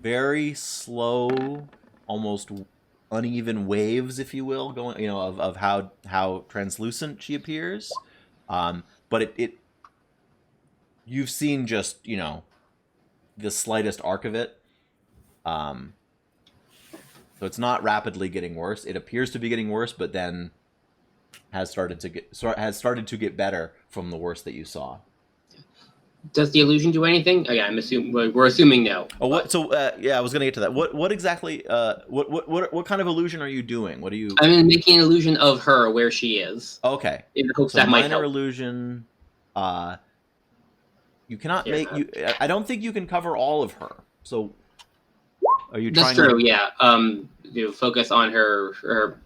very slow, almost uneven waves, if you will, going, of how translucent she appears. But you've seen just, the slightest arc of it. So it's not rapidly getting worse. It appears to be getting worse, but then has started to get better from the worst that you saw. Does the illusion do anything? Oh, yeah, we're assuming no. Oh, what? So yeah, I was gonna get to that. What exactly? What kind of illusion are you doing? What are you? I'm making an illusion of her where she is. Okay. In the hopes that might help. Minor illusion. You cannot make you. I don't think you can cover all of her. So, are you trying? That's true. Yeah. Focus on her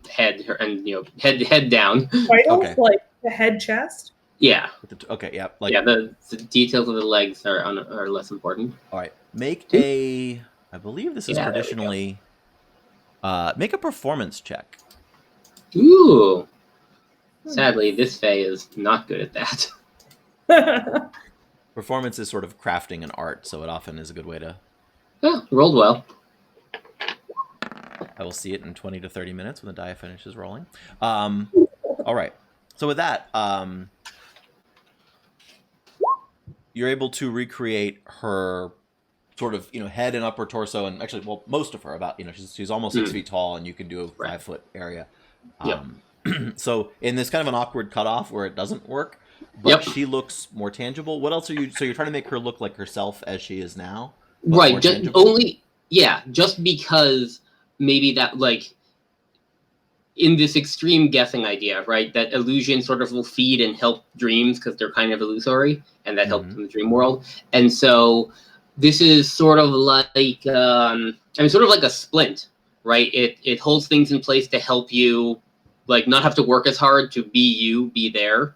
head, and head down. Vitals, like the head, chest. Yeah. Okay. Yeah. The details of the legs are less important. All right. Make a. I believe this is traditionally. Make a performance check. Ooh. Sadly, this Fae is not good at that. Performance is sort of crafting an art, so it often is a good way to. Yeah, rolled well. I will see it in 20 to 30 minutes when the die finishes rolling. All right. So with that, you're able to recreate her sort of, head and upper torso, and actually, well, most of her. About, she's almost 6 feet tall, and you can do a 5-foot area. So in this kind of an awkward cutoff where it doesn't work, but she looks more tangible. What else are you? So you're trying to make her look like herself as she is now, right? Just because maybe that in this extreme guessing idea, right? That illusion sort of will feed and help dreams because they're kind of illusory, and that helps in the dream world. And so this is sort of like I mean, sort of like a splint, right? It holds things in place to help you, like, not have to work as hard to be there.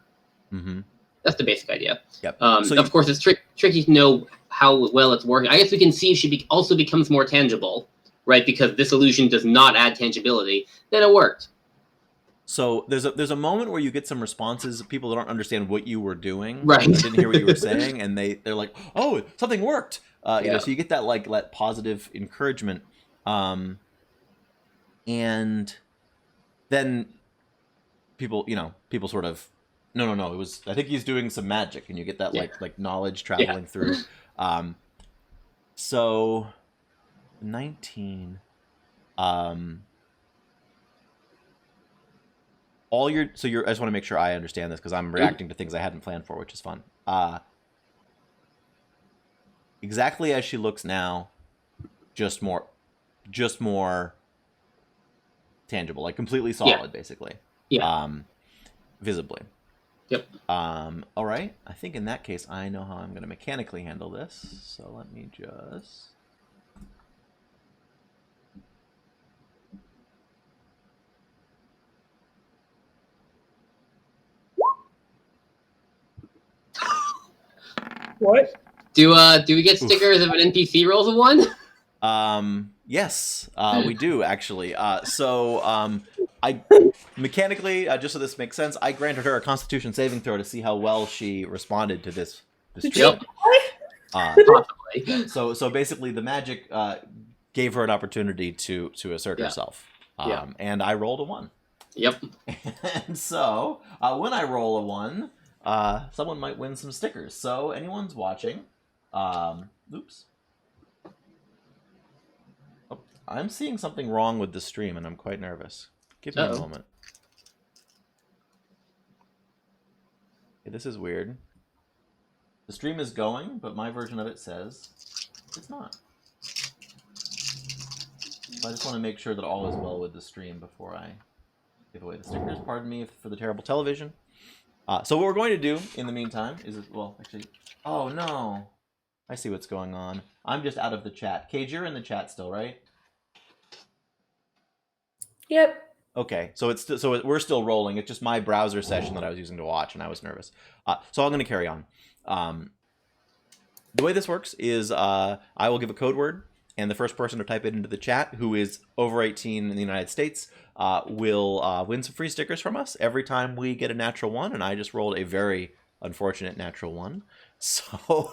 Mm-hmm. That's the basic idea. Yep. Of course, it's tricky to know how well it's working. I guess we can see if she also becomes more tangible, right? Because this illusion does not add tangibility. Then it worked. So there's a moment where you get some responses. People don't understand what you were doing. Right. I didn't hear what you were saying, and they're like, "Oh, something worked." You know, so you get that that positive encouragement, and then people sort of, no. It was, I think he's doing some magic, and you get that like knowledge traveling through. So 19. I just want to make sure I understand this because I'm reacting to things I hadn't planned for, which is fun. Exactly as she looks now, just more tangible, like completely solid, basically. Yeah. Visibly. Yep. All right. I think in that case, I know how I'm going to mechanically handle this. So let me just. What? Do we get stickers if an NPC rolls a 1? Yes, we do actually. I mechanically, just so this makes sense, I granted her a Constitution saving throw to see how well she responded to this Yep. Possibly. So basically, the magic gave her an opportunity to assert herself. And I rolled a 1. Yep. And so when I roll a 1, someone might win some stickers. So anyone's watching. Oops. Oh, I'm seeing something wrong with the stream, and I'm quite nervous. Give me a moment. Okay, this is weird. The stream is going, but my version of it says it's not. So I just want to make sure that all is well with the stream before I give away the stickers. Pardon me for the terrible television. So what we're going to do in the meantime is, well, actually, oh no, I see what's going on. I'm just out of the chat. Cage, you're in the chat still, right? Yep. Okay, so we're still rolling. It's just my browser session that I was using to watch, and I was nervous. So I'm going to carry on. The way this works is I will give a code word, and the first person to type it into the chat who is over 18 in the United States will win some free stickers from us every time we get a natural 1, and I just rolled a very unfortunate natural 1. So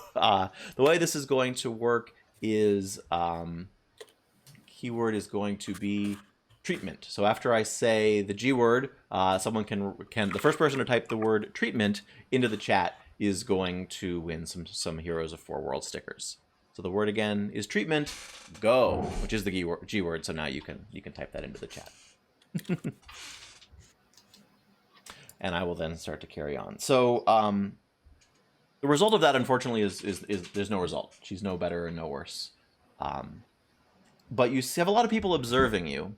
the way this is going to work is keyword is going to be treatment. So after I say the G word, someone can the first person to type the word treatment into the chat is going to win some Heroes of Four World stickers. So the word again is treatment. Go, which is the G word. So now you can type that into the chat. And I will then start to carry on. So the result of that, unfortunately, is there's no result. She's no better and no worse. But you have a lot of people observing you.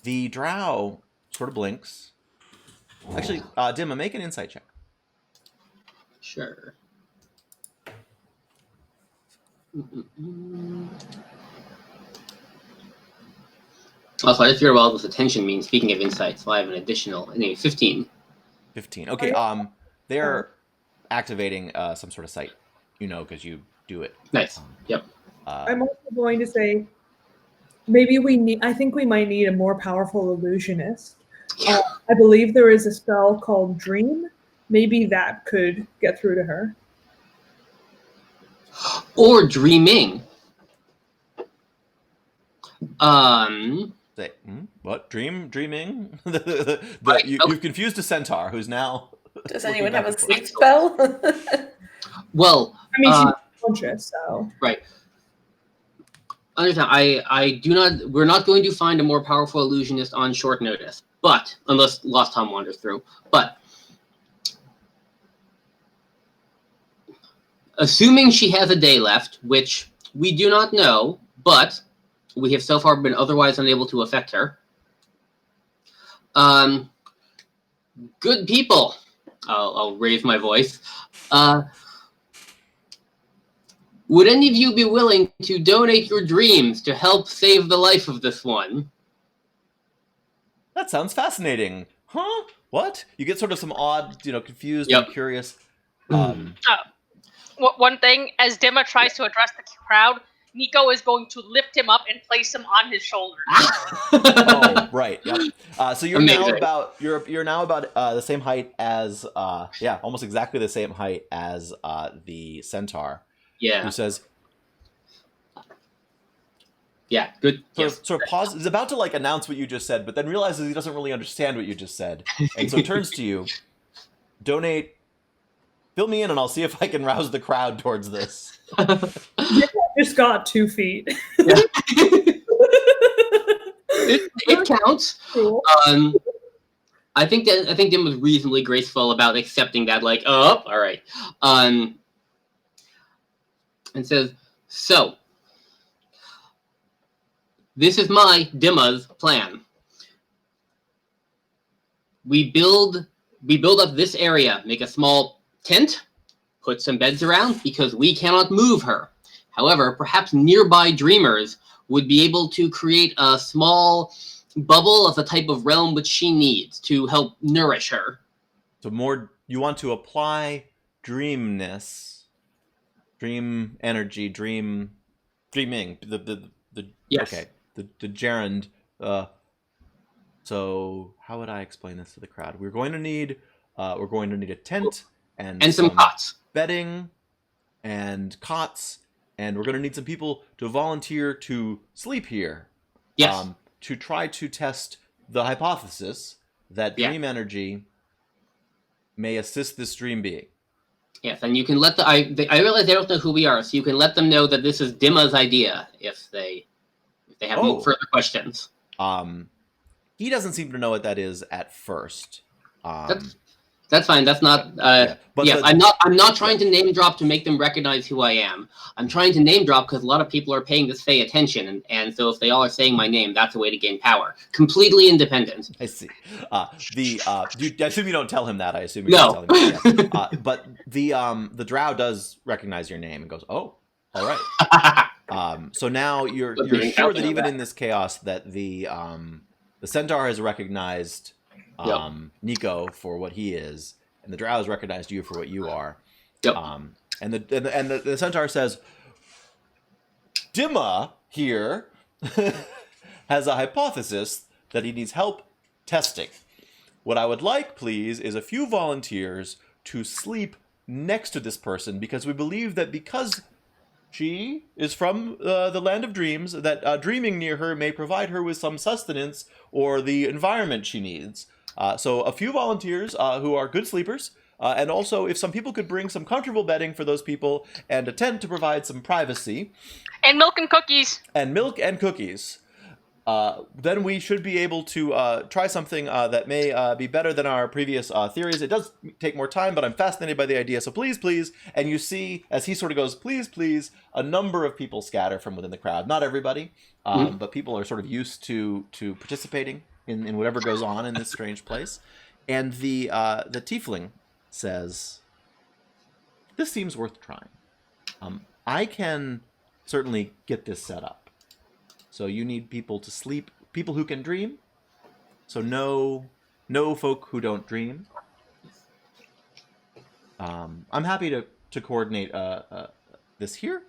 The drow sort of blinks. Actually, Dimma, make an insight check. Sure. Also, I just figured out what this attention means. Speaking of insights, so I have an additional, 15. 15. Okay. They're activating some sort of site, because you do it. Nice. Yep. I'm also going to say, I think we might need a more powerful illusionist. I believe there is a spell called Dream. Maybe that could get through to her. Or dreaming. Say, what? Dreaming? You've confused a centaur who's now. Does anyone have a sleep spell? Well, I mean, she's conscious, so. Right. Understand. I do not. We're not going to find a more powerful illusionist on short notice, but unless Lost Tom wanders through. But assuming she has a day left, which we do not know, but we have so far been otherwise unable to affect her. Good people. I'll raise my voice. Would any of you be willing to donate your dreams to help save the life of this one? That sounds fascinating. Huh? What? You get sort of some odd, confused Yep. and curious. One thing, as Dima tries to address the crowd, Nico is going to lift him up and place him on his shoulders. Oh, right. Yep. So you're now Amazing. about the same height as almost exactly the same height as the centaur, Yeah. who says, Yeah. Good. sort of pause. Is about to announce what you just said, but then realizes he doesn't really understand what you just said, and so turns to you. Donate. Fill me in, and I'll see if I can rouse the crowd towards this. Just got 2 feet. It counts. Cool. I think Dim was reasonably graceful about accepting that. All right. And says, so this is my Dimma's plan. We build up this area, make a small tent, put some beds around because we cannot move her. However, perhaps nearby dreamers would be able to create a small bubble of the type of realm which she needs to help nourish her. So you want to apply dreamness, dream energy, dreaming. The Yes. Okay, the gerund. So how would I explain this to the crowd? We're going to need a tent and some cots, bedding, and cots, and we're going to need some people to volunteer to sleep here. Yes. To try to test the hypothesis that dream energy may assist this dream being. Yes, and you can let I realize they don't know who we are, so you can let them know that this is Dimma's idea if they have further questions. He doesn't seem to know what that is at first. That's fine. That's not. I'm not trying to name drop to make them recognize who I am. I'm trying to name drop because a lot of people are paying this Fey attention, and so if they all are saying my name, that's a way to gain power. Completely independent. I see. I assume you don't tell him that. I assume you're not telling him that. But the drow does recognize your name and goes, "Oh, all right." So now you're sure that even in this chaos, that the centaur has recognized Nico for what he is, and the drow has recognized you for what you are. Yep. And the centaur says, Dimma here has a hypothesis that he needs help testing. What I would like, please, is a few volunteers to sleep next to this person, because we believe that because she is from the land of dreams, that dreaming near her may provide her with some sustenance or the environment she needs. So a few volunteers who are good sleepers, and also if some people could bring some comfortable bedding for those people and a tent to provide some privacy. And milk and cookies. Then we should be able to try something that may be better than our previous theories. It does take more time, but I'm fascinated by the idea. So please, please. And you see, as he sort of goes, please, please, a number of people scatter from within the crowd. Not everybody, but people are sort of used to participating in whatever goes on in this strange place. And the tiefling says, this seems worth trying. I can certainly get this set up. So you need people to sleep, people who can dream. So no folk who don't dream. I'm happy to coordinate this here.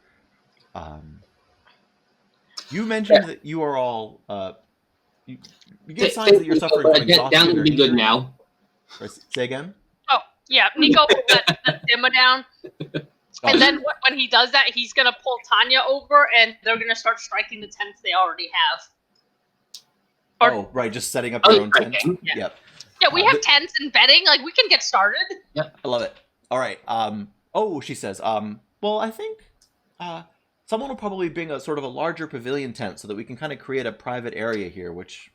You mentioned that you are all you get signs that you're suffering from exhaustion. Down would be good now. Say again? Oh, yeah. Nico will let Dimma down. And then when he does that, he's going to pull Tanya over, and they're going to start striking the tents they already have. Right. Just setting up your own tent. Yeah. Yep. Yeah, we have tents and bedding. We can get started. Yep. I love it. All right. She says, well, I think someone will probably bring a sort of a larger pavilion tent so that we can kind of create a private area here, which,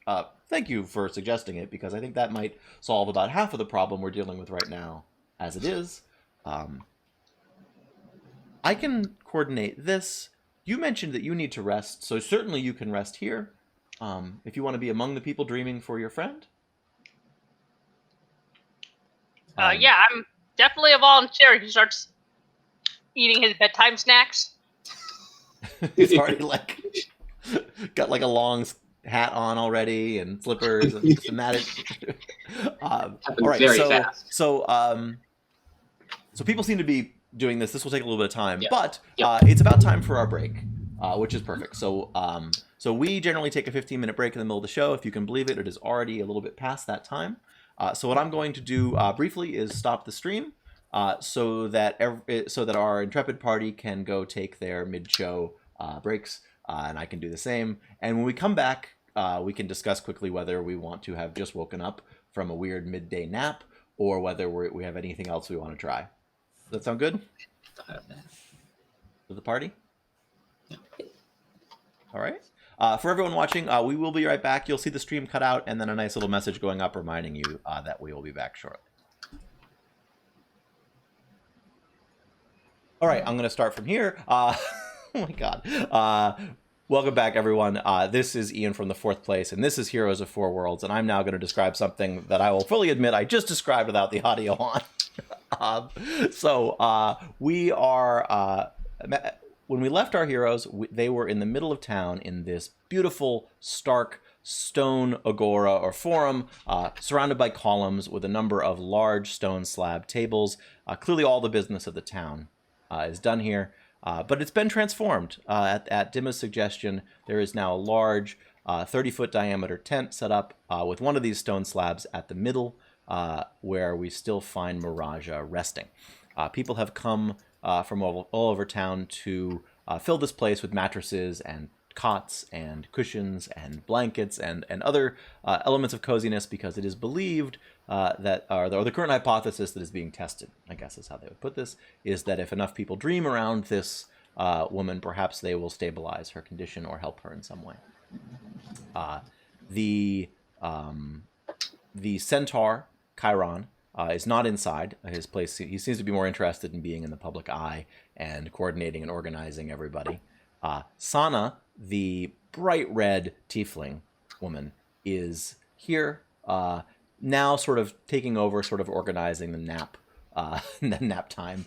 thank you for suggesting it, because I think that might solve about half of the problem we're dealing with right now as it is. I can coordinate this. You mentioned that you need to rest, so certainly you can rest here. If you want to be among the people dreaming for your friend. Yeah, I'm definitely a volunteer. He starts eating his bedtime snacks. He's already like got like a long hat on already and slippers and just imagine. All right, very fast. so people seem to be doing this. This will take a little bit of time, Yeah. but Yeah. it's about time for our break, which is perfect. So we generally take a 15-minute break in the middle of the show. If you can believe it, it is already a little bit past that time. So what I'm going to do briefly is stop the stream so that our intrepid party can go take their mid-show breaks, and I can do the same. And when we come back, we can discuss quickly whether we want to have just woken up from a weird midday nap or whether we have anything else we want to try. Does that sound good? For the party? Yeah. All right. For everyone watching, we will be right back. You'll see the stream cut out and then a nice little message going up reminding you that we will be back shortly. All right, I'm going to start from here. Oh my God. Welcome back, everyone. This is Ian from the Fourth Place, and this is Heroes of Four Worlds, and I'm now going to describe something that I will fully admit I just described without the audio on. We are... when we left our heroes, they were in the middle of town in this beautiful, stark stone agora or forum, surrounded by columns with a number of large stone slab tables. Clearly all the business of the town is done here. But it's been transformed. At Dimma's suggestion, there is now a large 30-foot diameter tent set up with one of these stone slabs at the middle, where we still find Maraaja resting. People have come from all over town to fill this place with mattresses and cots and cushions and blankets and other elements of coziness, because it is believed that, or the current hypothesis that is being tested, I guess is how they would put this, is that if enough people dream around this woman, perhaps they will stabilize her condition or help her in some way. The centaur, Chiron, is not inside his place. He seems to be more interested in being in the public eye and coordinating and organizing everybody. Sana, the bright red tiefling woman, is here now, sort of taking over, sort of organizing the nap, the nap time,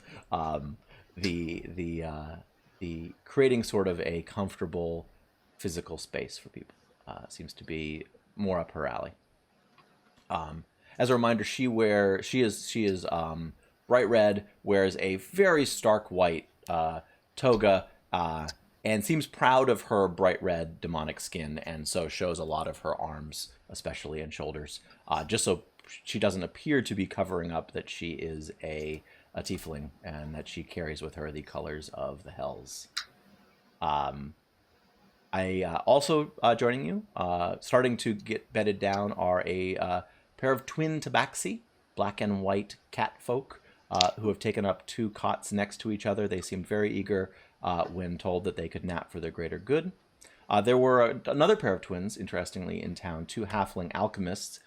the creating sort of a comfortable physical space for people. Seems to be more up her alley. As a reminder, she is bright red, wears a very stark white toga, and seems proud of her bright red demonic skin, and so shows a lot of her arms, especially, and shoulders, just so she doesn't appear to be covering up that she is a tiefling and that she carries with her the colors of the Hells. Also joining you, starting to get bedded down, are a pair of twin tabaxi, black and white cat folk, who have taken up two cots next to each other. They seemed very eager when told that they could nap for their greater good. There were another pair of twins, interestingly, in town, two halfling alchemists.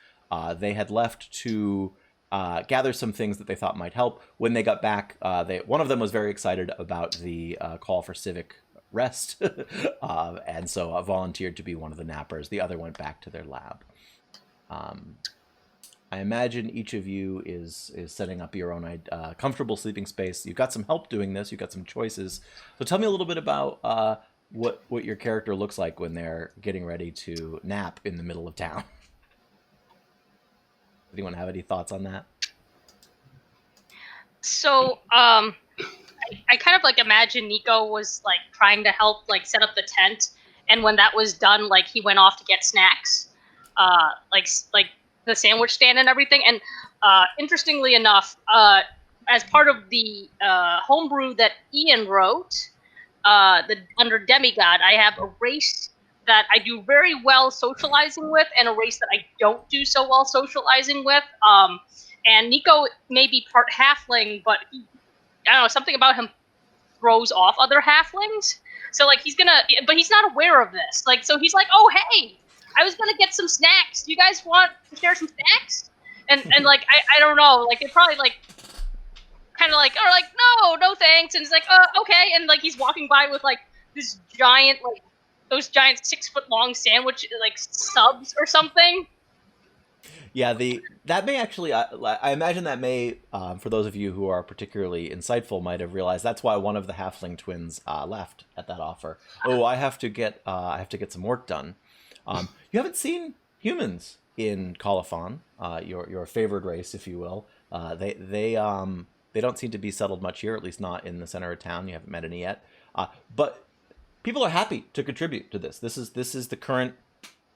They had left to gather some things that they thought might help. When they got back, one of them was very excited about the call for civic rest, and so volunteered to be one of the nappers. The other went back to their lab. I imagine each of you is setting up your own comfortable sleeping space. You've got some help doing this. You've got some choices. So tell me a little bit about what your character looks like when they're getting ready to nap in the middle of town. Anyone have any thoughts on that? So, I kind of like imagine Nico was like trying to help like set up the tent, and when that was done, like he went off to get snacks, like the sandwich stand and everything. And interestingly enough, as part of the homebrew that Ian wrote, under Demigod, I have a race that I do very well socializing with, and a race that I don't do so well socializing with. And Nico may be part halfling, but I don't know, something about him throws off other halflings. So like but he's not aware of this. Like, so he's like, oh hey, I was gonna get some snacks. Do you guys want to share some snacks? And like I don't know, like they probably like kind of like are like no thanks, and it's like okay, and like he's walking by with like this giant like those giant 6 foot long sandwich like subs or something. Yeah, that may actually, I imagine that may, for those of you who are particularly insightful, might have realized that's why one of the halfling twins left at that offer. Oh, I have to get some work done. You haven't seen humans in Colophon, your favored race, if you will. They don't seem to be settled much here, at least not in the center of town. You haven't met any yet, but people are happy to contribute to this. This is the current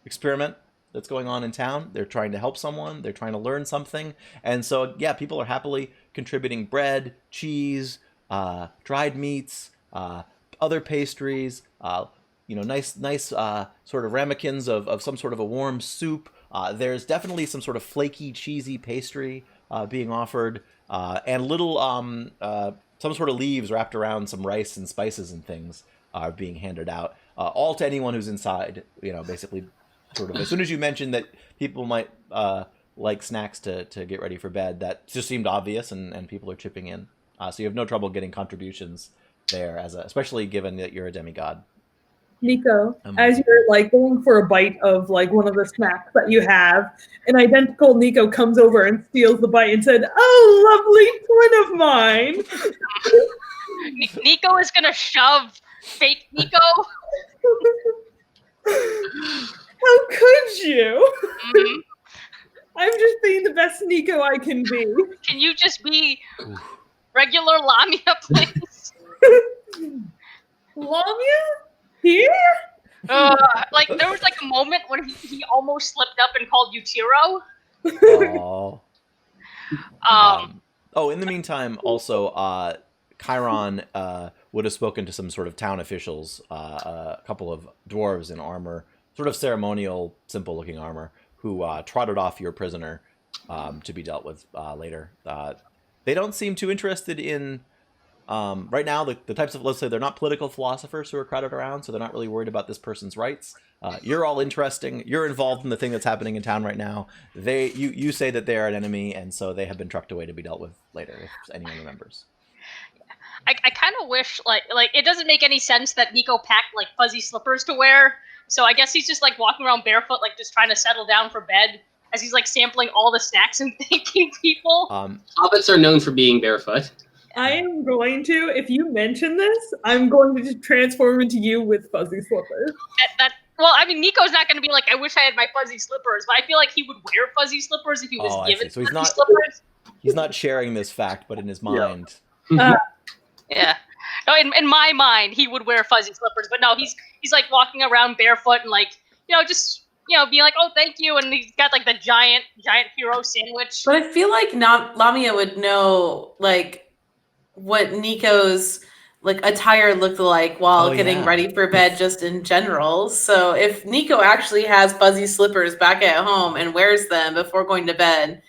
experiment that's going on in town. They're trying to help someone. They're trying to learn something. And so, yeah, people are happily contributing bread, cheese, dried meats, other pastries, nice sort of ramekins of some sort of a warm soup. There's definitely some sort of flaky, cheesy pastry being offered, and little some sort of leaves wrapped around some rice and spices and things are being handed out, all to anyone who's inside, basically. Sort of, as soon as you mentioned that people might like snacks to get ready for bed, that just seemed obvious, and people are chipping in. So you have no trouble getting contributions there, especially given that you're a demigod. Nico, as you're like going for a bite of like one of the snacks that you have, an identical Nico comes over and steals the bite and said, "Oh, lovely twin of mine." Nico is gonna shove fake Nico. How could you? Mm-hmm. I'm just being the best Nico I can be. Can you just be regular Lamia, please? Lamia? Here? Like there was like a moment when he almost slipped up and called you Tiro. In the meantime, also, Chiron would have spoken to some sort of town officials, a couple of dwarves in armor, sort of ceremonial, simple-looking armor, who trotted off your prisoner to be dealt with later. They don't seem too interested in, right now, the types of, let's say, they're not political philosophers who are crowded around, so they're not really worried about this person's rights. You're all interesting. You're involved in the thing that's happening in town right now. You say that they are an enemy, and so they have been trucked away to be dealt with later, if anyone remembers. I kind of wish, like it doesn't make any sense that Nico packed, like, fuzzy slippers to wear. So I guess he's just, like, walking around barefoot, like, just trying to settle down for bed as he's, like, sampling all the snacks and thanking people. Hobbits are known for being barefoot. I am going to, if you mention this, I'm going to just transform into you with fuzzy slippers. Well, I mean, Nico's not going to be like, I wish I had my fuzzy slippers, but I feel like he would wear fuzzy slippers if he was given so fuzzy slippers. He's not sharing this fact, but in his mind. Yeah. No, in my mind, he would wear fuzzy slippers, but no, he's like walking around barefoot and like, just being like, oh, thank you, and he's got like the giant hero sandwich. But I feel like Lamia would know like what Nico's like attire looked like while getting ready for bed, just in general. So if Nico actually has fuzzy slippers back at home and wears them before going to bed,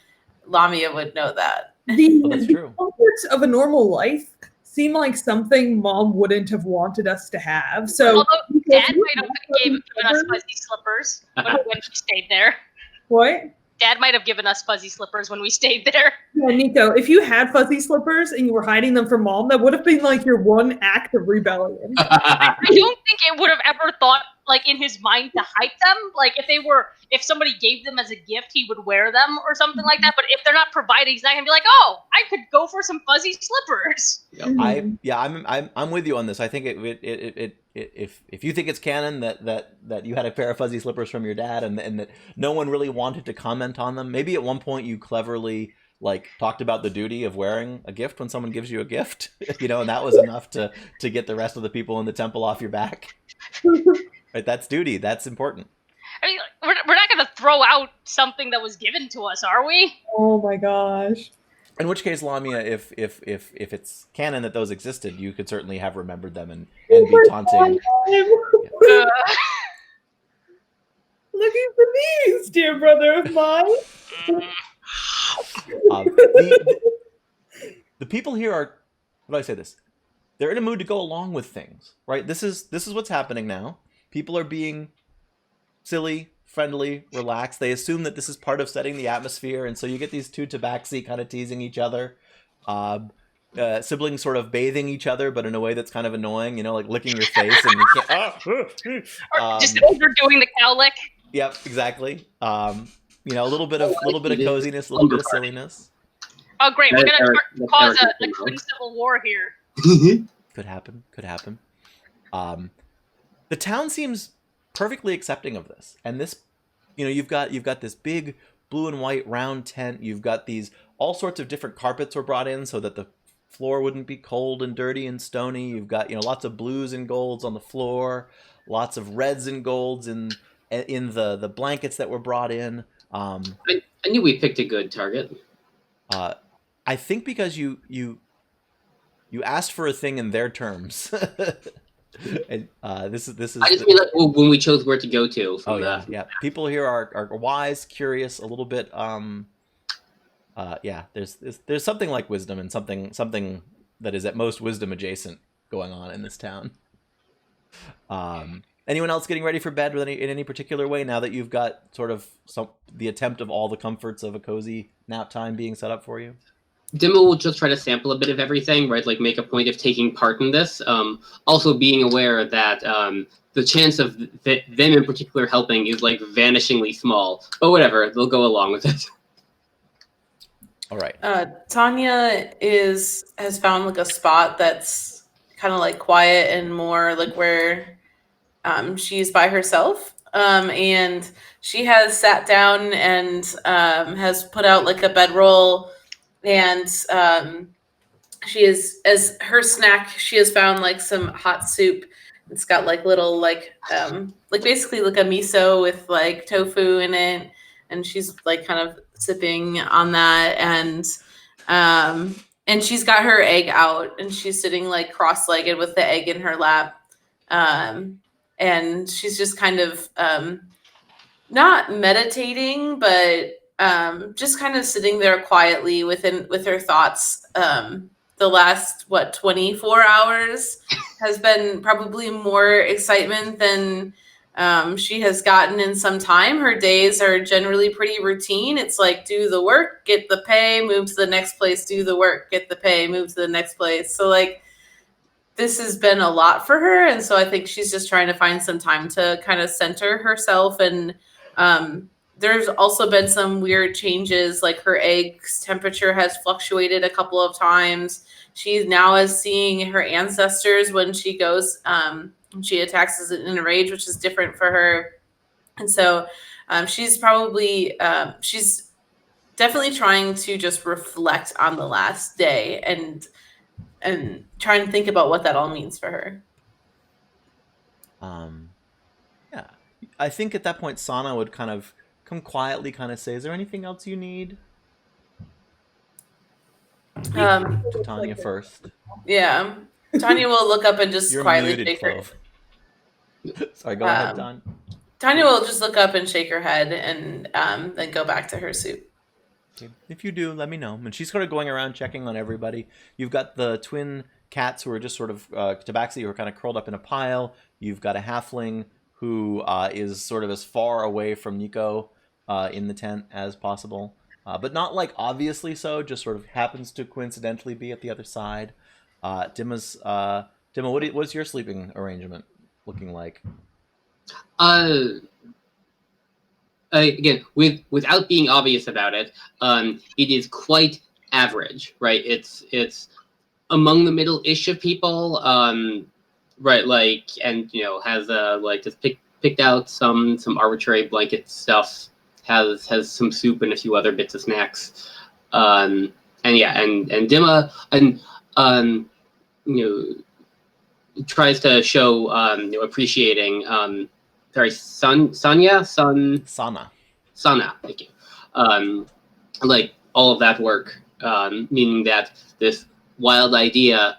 Lamia would know that. That's true. The comforts of a normal life seem like something Mom wouldn't have wanted us to have. So although Dad might have given us fuzzy slippers when she stayed there. What? Dad might have given us fuzzy slippers when we stayed there. Yeah, Nico, if you had fuzzy slippers and you were hiding them from Mom, that would have been like your one act of rebellion. I don't think it would have ever thought, like, in his mind to hide them. Like, if somebody gave them as a gift, he would wear them or something like that. But if they're not provided, he's not gonna be like, oh, I could go for some fuzzy slippers. I'm with you on this. I think if you think it's canon that you had a pair of fuzzy slippers from your dad and that no one really wanted to comment on them, maybe at one point you cleverly like talked about the duty of wearing a gift when someone gives you a gift, and that was enough to get the rest of the people in the temple off your back. Right, that's duty. That's important. I mean, we're not going to throw out something that was given to us, are we? Oh my gosh. In which case, Lamia, if it's canon that those existed, you could certainly have remembered them and be taunting. Looking for these, dear brother of mine. The people here are, how do I say this? They're in a mood to go along with things, right? This is what's happening now. People are being silly, friendly, relaxed. They assume that this is part of setting the atmosphere, and so you get these two tabaxi kind of teasing each other. Siblings sort of bathing each other, but in a way that's kind of annoying, like licking your face and you can't. Or just overdoing the cow lick. Yep, exactly. You know, a little bit of coziness, a little bit of silliness. Oh, great! We're gonna cause a twin civil war here. Could happen. The town seems perfectly accepting of this, and this, you know, you've got this big blue and white round tent. You've got these all sorts of different carpets were brought in so that the floor wouldn't be cold and dirty and stony. You've got, you know, lots of blues and golds on the floor, lots of reds and golds in the blankets that were brought in. I knew we picked a good target. I think because you asked for a thing in their terms. And this is. I just mean like when we chose where to go to. Yeah. People here are wise, curious, a little bit. There's something like wisdom and something that is at most wisdom adjacent going on in this town. Anyone else getting ready for bed in any particular way now that you've got sort of the attempt of all the comforts of a cozy nap time being set up for you? Dimma will just try to sample a bit of everything, right? Like make a point of taking part in this. Also being aware that the chance of them in particular helping is like vanishingly small. But whatever, they'll go along with it. All right. Tanya has found like a spot that's kind of like quiet and more like where she's by herself. And she has sat down and has put out like a bedroll. And she is, as her snack, she has found like some hot soup. It's got like little like basically like a miso with like tofu in it, and she's like kind of sipping on that. And she's got her egg out, and she's sitting like cross-legged with the egg in her lap, and she's just kind of not meditating, but just kind of sitting there quietly with her thoughts. The last 24 hours has been probably more excitement than she has gotten in some time. Her days are generally pretty routine. It's like do the work, get the pay, move to the next place, do the work, get the pay, move to the next place. So like this has been a lot for her, and so I think she's just trying to find some time to kind of center herself. And there's also been some weird changes, like her egg's temperature has fluctuated a couple of times. She now is seeing her ancestors when she goes, she attacks in a rage, which is different for her. And so she's definitely trying to just reflect on the last day and try and think about what that all means for her. Yeah. I think at that point, Sana would kind of come quietly, kind of say, is there anything else you need? To Tanya first. Yeah. Tanya will look up and just You're quietly muted, shake her. Sorry, go ahead, Don. Tanya will just look up and shake her head and then go back to her soup. If you do, let me know. And she's sort of going around checking on everybody. You've got the twin cats who are just sort of tabaxi, who are kind of curled up in a pile. You've got a halfling who is sort of as far away from Nico in the tent as possible. But not like obviously so, just sort of happens to coincidentally be at the other side. Dimma, what's your sleeping arrangement looking like? Again, without being obvious about it, it is quite average, right? It's among the middle-ish of people, right? Like, and you know, has like just picked out some arbitrary blanket stuff. Has some soup and a few other bits of snacks, and Dimma tries to show appreciating. Sana, thank you. Like all of that work, meaning that this wild idea,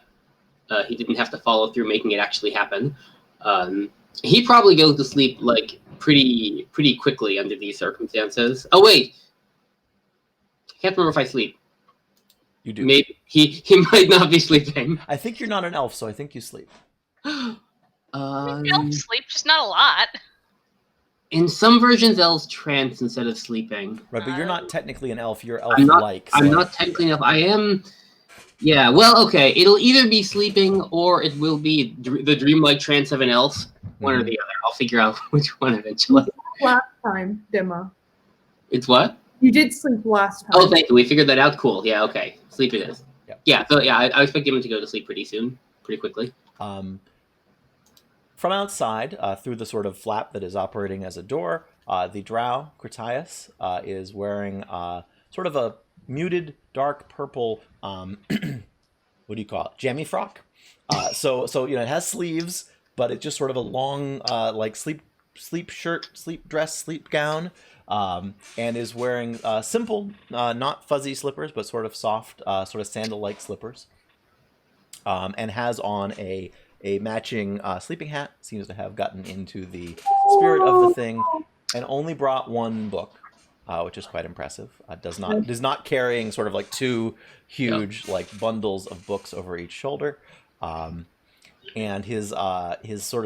he didn't have to follow through making it actually happen. He probably goes to sleep like pretty quickly under these circumstances. Oh wait, I can't remember if I sleep. You do. Maybe he might not be sleeping. I think you're not an elf, so I think you sleep. Elves sleep, just not a lot. In some versions, elves trance instead of sleeping. Right, but you're not technically an elf. You're elf-like. I'm not technically an elf. I am. Yeah. Well, okay. It'll either be sleeping or it will be the dreamlike trance of an elf. One or the other. I'll figure out which one eventually. Last time, Dimma. It's what? You did sleep last time. Oh, thank you. We figured that out. Cool. Yeah, okay. Sleep it is. Yep. Yeah, so yeah, I expect him to go to sleep pretty soon, pretty quickly. From outside, through the sort of flap that is operating as a door, the drow, Critias, is wearing sort of a muted, dark purple, what do you call it, jammy frock. So it has sleeves, but it's just sort of a long, like sleep shirt, sleep dress, sleep gown, and is wearing simple, not fuzzy slippers, but sort of soft, sort of sandal-like slippers, and has on a matching sleeping hat. Seems to have gotten into the spirit of the thing, and only brought one book, which is quite impressive. Is not carrying sort of like two huge like bundles of books over each shoulder, and his sort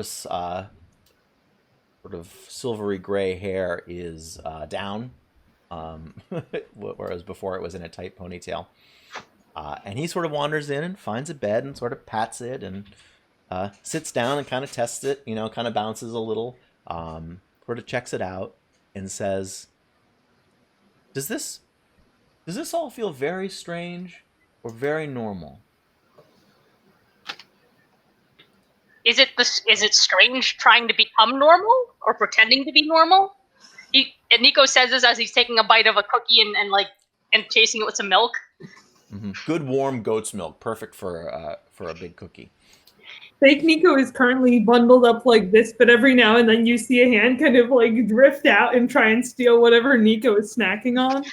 of silvery gray hair is down, whereas before it was in a tight ponytail. And he sort of wanders in and finds a bed and sort of pats it and sits down and kind of tests it, kind of bounces a little, sort of checks it out and says, Does this all feel very strange or very normal? Is it strange trying to become normal or pretending to be normal? And Nico says this as he's taking a bite of a cookie and chasing it with some milk. Mm-hmm. Good warm goat's milk, perfect for a big cookie. Fake Nico is currently bundled up like this, but every now and then you see a hand kind of like drift out and try and steal whatever Nico is snacking on.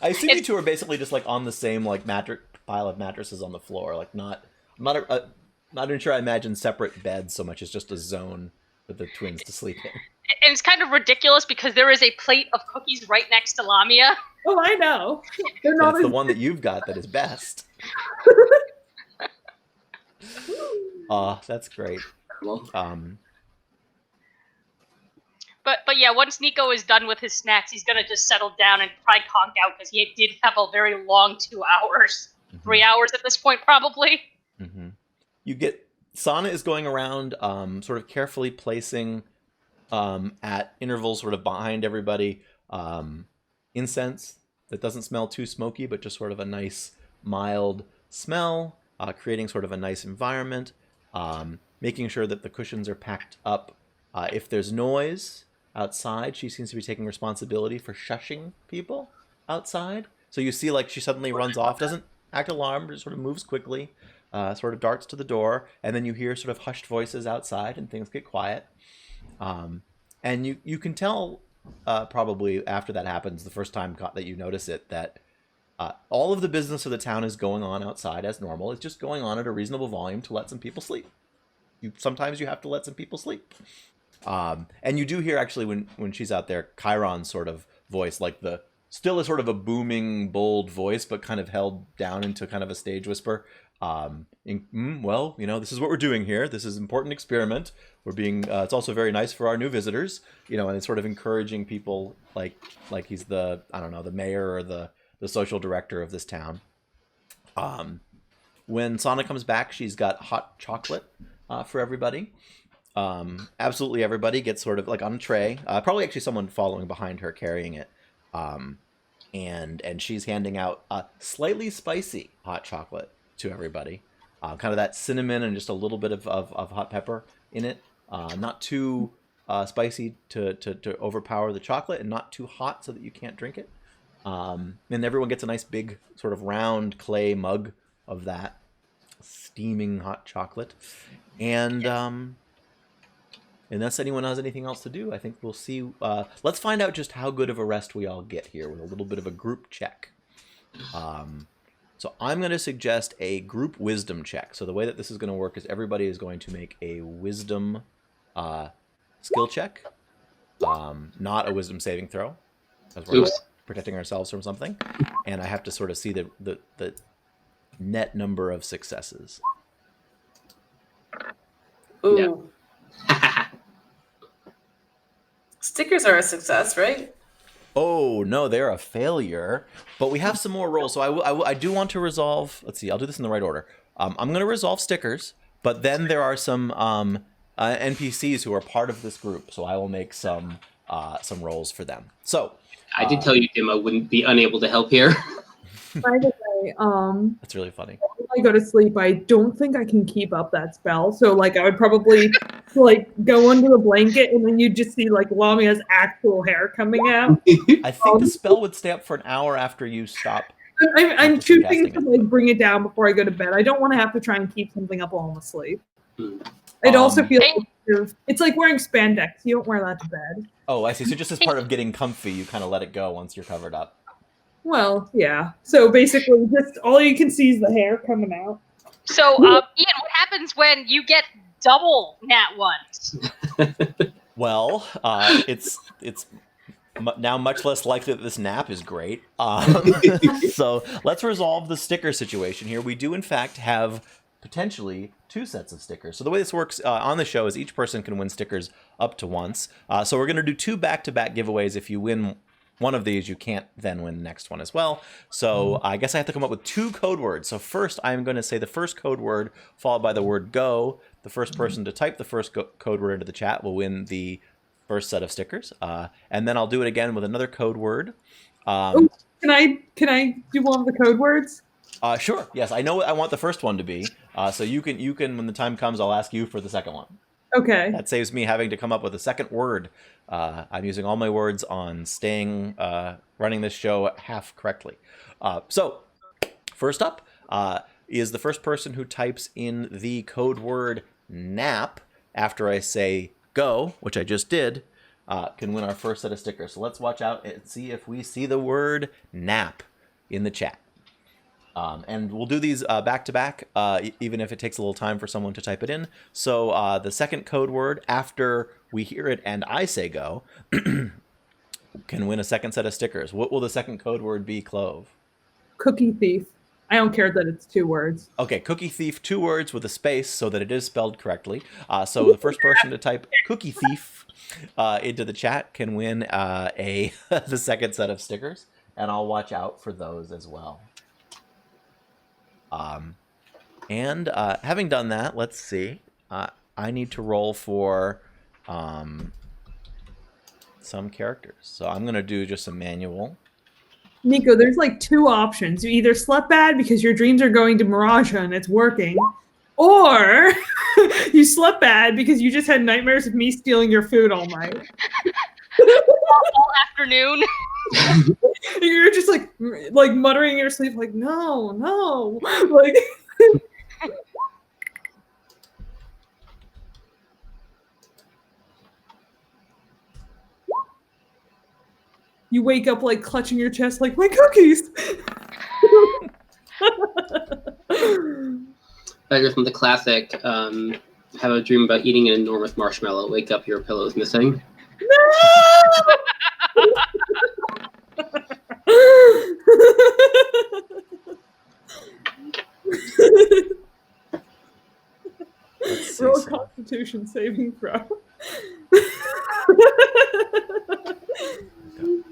I assume you two are basically just like on the same like pile of mattresses on the floor, like not even sure I imagine separate beds so much as just a zone for the twins to sleep in. And it's kind of ridiculous because there is a plate of cookies right next to Lamia. Oh, I know. They're not it's the one that you've got that is best. That's great. But yeah, once Nico is done with his snacks, he's gonna just settle down and probably conk out because he did have a very long 2 hours, 3 hours at this point probably. Mm-hmm. Sana is going around, sort of carefully placing, at intervals, sort of behind everybody, incense that doesn't smell too smoky, but just sort of a nice mild smell, creating sort of a nice environment, making sure that the cushions are packed up. If there's noise outside, she seems to be taking responsibility for shushing people outside. So you see, like, she suddenly runs off, doesn't act alarmed, just sort of moves quickly, sort of darts to the door, and then you hear sort of hushed voices outside, and things get quiet. And you can tell, probably after that happens, the first time that you notice it, that all of the business of the town is going on outside as normal. It's just going on at a reasonable volume to let some people sleep. Sometimes you have to let some people sleep. And you do hear, actually, when she's out there, Chiron's sort of voice, like still a sort of a booming, bold voice, but kind of held down into kind of a stage whisper. Well, this is what we're doing here. This is an important experiment. We're being, it's also very nice for our new visitors, and it's sort of encouraging people like he's the mayor or the social director of this town. When Sana comes back, she's got hot chocolate for everybody. Absolutely everybody gets sort of like on a tray, probably actually someone following behind her carrying it. And she's handing out slightly spicy hot chocolate to everybody. Kind of that cinnamon and just a little bit of hot pepper in it. Not too spicy to overpower the chocolate, and not too hot so that you can't drink it. And everyone gets a nice big sort of round clay mug of that steaming hot chocolate. And unless anyone has anything else to do, I think we'll see. Let's find out just how good of a rest we all get here with a little bit of a group check. So I'm going to suggest a group wisdom check. So the way that this is going to work is everybody is going to make a wisdom skill check, not a wisdom saving throw, because we're protecting ourselves from something. And I have to sort of see the net number of successes. Ooh. Yeah. Stickers are a success, right? Oh, no, they're a failure. But we have some more rolls. So I do want to resolve. Let's see. I'll do this in the right order. I'm going to resolve stickers. But then there are some NPCs who are part of this group. So I will make some some rolls for them. So I did tell you Dima wouldn't be unable to help here. By the way, that's really funny. when I go to sleep, I don't think I can keep up that spell. So like I would probably like go under the blanket and then you'd just see like Lamia's actual hair coming out. I think the spell would stay up for an hour after you stop. I'm Just choosing casting to it. like bring it down before I go to bed. I don't want to have to try and keep something up while I'm asleep. Hmm. It also feels Hey. like it's like wearing spandex. You don't wear that to bed. Oh, I see. So just as part of getting comfy, you kind of let it go once you're covered up. Well, yeah. So basically, just all you can see is the hair coming out. So, Ian, what happens when you get double nat ones? Well, it's now much less likely that this nap is great. So let's resolve the sticker situation here. We do, in fact, have potentially 2 sets of stickers. So the way this works on the show is each person can win stickers up to once. So we're going to do 2 back-to-back giveaways. If you win one of these, you can't then win the next one as well. So I guess I have to come up with 2 code words. So first, I'm going to say the first code word followed by the word go. The first person to type the first code word into the chat will win the first set of stickers. And then I'll do it again with another code word. Can I do one of the code words? Sure. Yes, I know what I want the first one to be. So you can when the time comes, I'll ask you for the second one. Okay. That saves me having to come up with a second word. I'm using all my words on staying running this show half correctly. So first up is the first person who types in the code word nap after I say go, which I just did, can win our first set of stickers. So let's watch out and see if we see the word nap in the chat. And we'll do these back to back, even if it takes a little time for someone to type it in. So the second code word after we hear it and I say go can win a second set of stickers. What will the second code word be, Clove? Cookie thief. I don't care that it's 2 words. Okay, cookie thief, 2 words with a space so that it is spelled correctly. So the first person to type cookie thief into the chat can win the second set of stickers, and I'll watch out for those as well. And having done that, let's see. I need to roll for some characters. So I'm going to do just a manual. Nico, there's like 2 options. You either slept bad because your dreams are going to Maraaja and it's working, or you slept bad because you just had nightmares of me stealing your food all night. All afternoon. You're just like muttering in your sleep, like, no, like. You wake up like clutching your chest, like my cookies. Better from the classic. Have a dream about eating an enormous marshmallow. Wake up, your pillow's missing. Let's see. Roll a Constitution saving throw.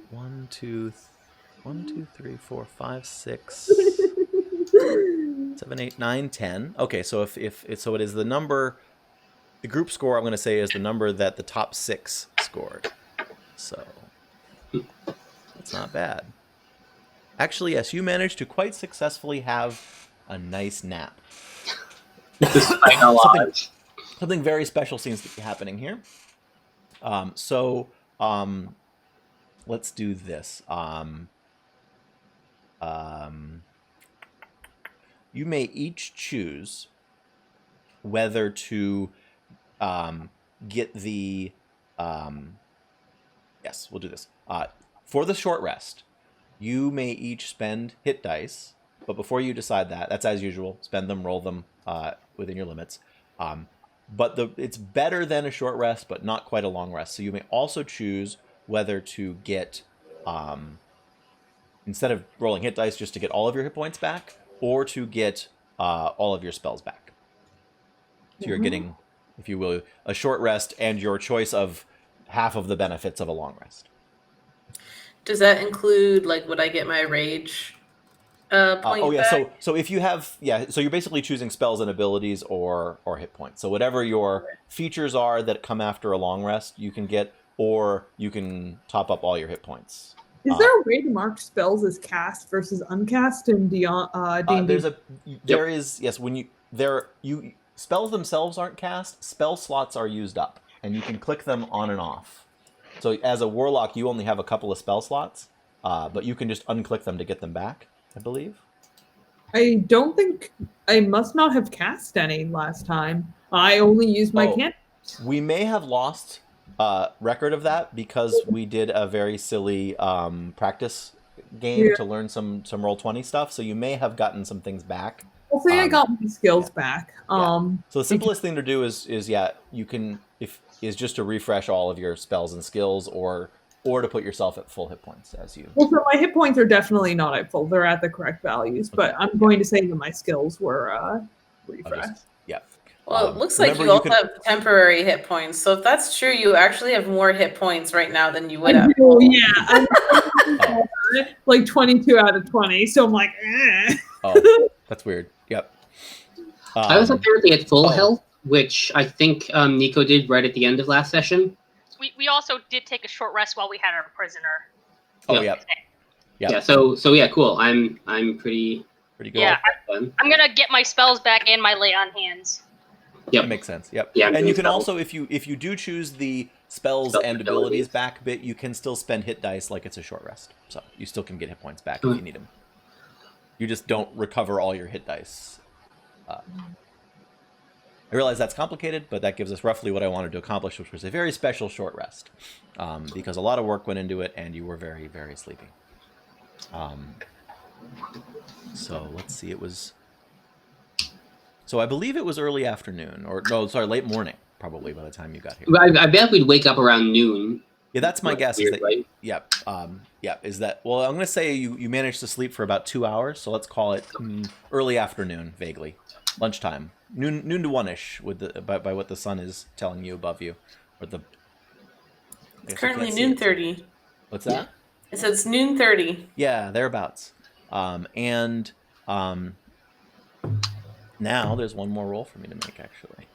1, 2, 3, 4, 5, 6, 7, 8, 9, 10. Okay, so if so, it is the number. The group score I'm going to say is the number that the top 6 scored. So that's not bad. Actually, yes, you managed to quite successfully have a nice nap. Despite our odds. Something very special seems to be happening here. Let's do this. You may each choose whether to get the... yes, we'll do this. For the short rest, you may each spend hit dice, but before you decide that, that's as usual. Spend them, roll them within your limits. But it's better than a short rest, but not quite a long rest. So you may also choose whether to get, instead of rolling hit dice, just to get all of your hit points back, or to get all of your spells back. So you're getting, if you will, a short rest and your choice of half of the benefits of a long rest. Does that include, like, would I get my rage point back? So if you have, so you're basically choosing spells and abilities or hit points. So whatever your features are that come after a long rest, you can get or you can top up all your hit points. Is there a way to mark spells as cast versus uncast in D&D? There is, yes, spells themselves aren't cast, spell slots are used up, and you can click them on and off. So as a warlock, you only have a couple of spell slots, but you can just unclick them to get them back, I believe. I don't think I must not have cast any last time. I only used my cantrip. We may have lost record of that because we did a very silly practice game to learn some Roll20 stuff. So you may have gotten some things back. Hopefully, I got my skills back. So the simplest thing to do is you can just to refresh all of your spells and skills, or to put yourself at full hit points as you. Well, so my hit points are definitely not at full; they're at the correct values. But I'm going to say that my skills were refreshed. Well, it looks like you also have temporary hit points. So if that's true, you actually have more hit points right now than you would have. Yeah, I'm like 22 out of 20. So I'm like, eh. Oh, that's weird. Yep. I was apparently at full health, which I think Nico did right at the end of last session. We also did take a short rest while we had our prisoner. Oh, yep. Yeah. So yeah, cool. I'm pretty good. Yeah, I'm gonna get my spells back and my lay on hands. Yep. That makes sense. Yep. Yeah, and you can also, if you do choose the spells and abilities back bit, you can still spend hit dice like it's a short rest. So you still can get hit points back if you need them. You just don't recover all your hit dice. I realize that's complicated, but that gives us roughly what I wanted to accomplish, which was a very special short rest, because a lot of work went into it, and you were very, very sleepy. So let's see. So I believe it was early afternoon, late morning, probably by the time you got here. I bet we'd wake up around noon. Yeah, that's my guess. Weird, right? Yep. Is that? Well, I'm going to say you managed to sleep for about 2 hours, so let's call it early afternoon, vaguely, lunchtime, noon to 1-ish, by what the sun is telling you above you, or the. It's currently noon 30. What's that? It says noon 30. Yeah, thereabouts. Now there's one more roll for me to make, actually.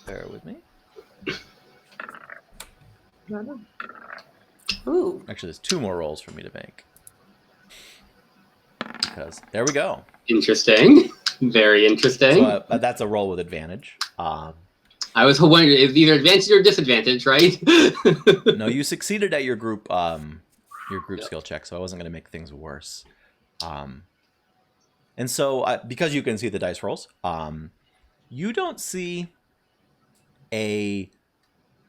Bear with me. Ooh. Actually, there's 2 more rolls for me to make. Because there we go. Interesting. Very interesting. So that's a roll with advantage. I was wondering if either advantage or disadvantage, right? No, you succeeded at your group skill check, so I wasn't going to make things worse. And so, because you can see the dice rolls, you don't see a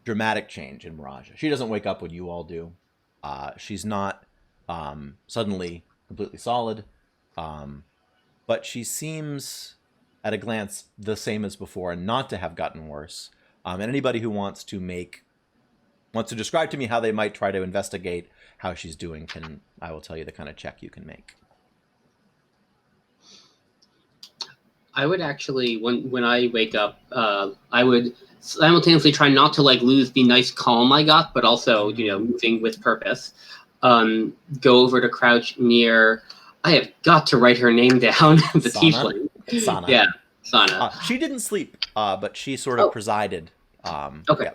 dramatic change in Maraaja. She doesn't wake up when you all do. She's not suddenly completely solid, but she seems, at a glance, the same as before, and not to have gotten worse. And anybody who wants to describe to me how they might try to investigate how she's doing, I will tell you the kind of check you can make. I would actually, when I wake up, I would simultaneously try not to lose the nice calm I got, but also moving with purpose. Go over to crouch near. I have got to write her name down. The tiefling. Sana. Yeah, Sana. She didn't sleep, but she sort of presided. Okay.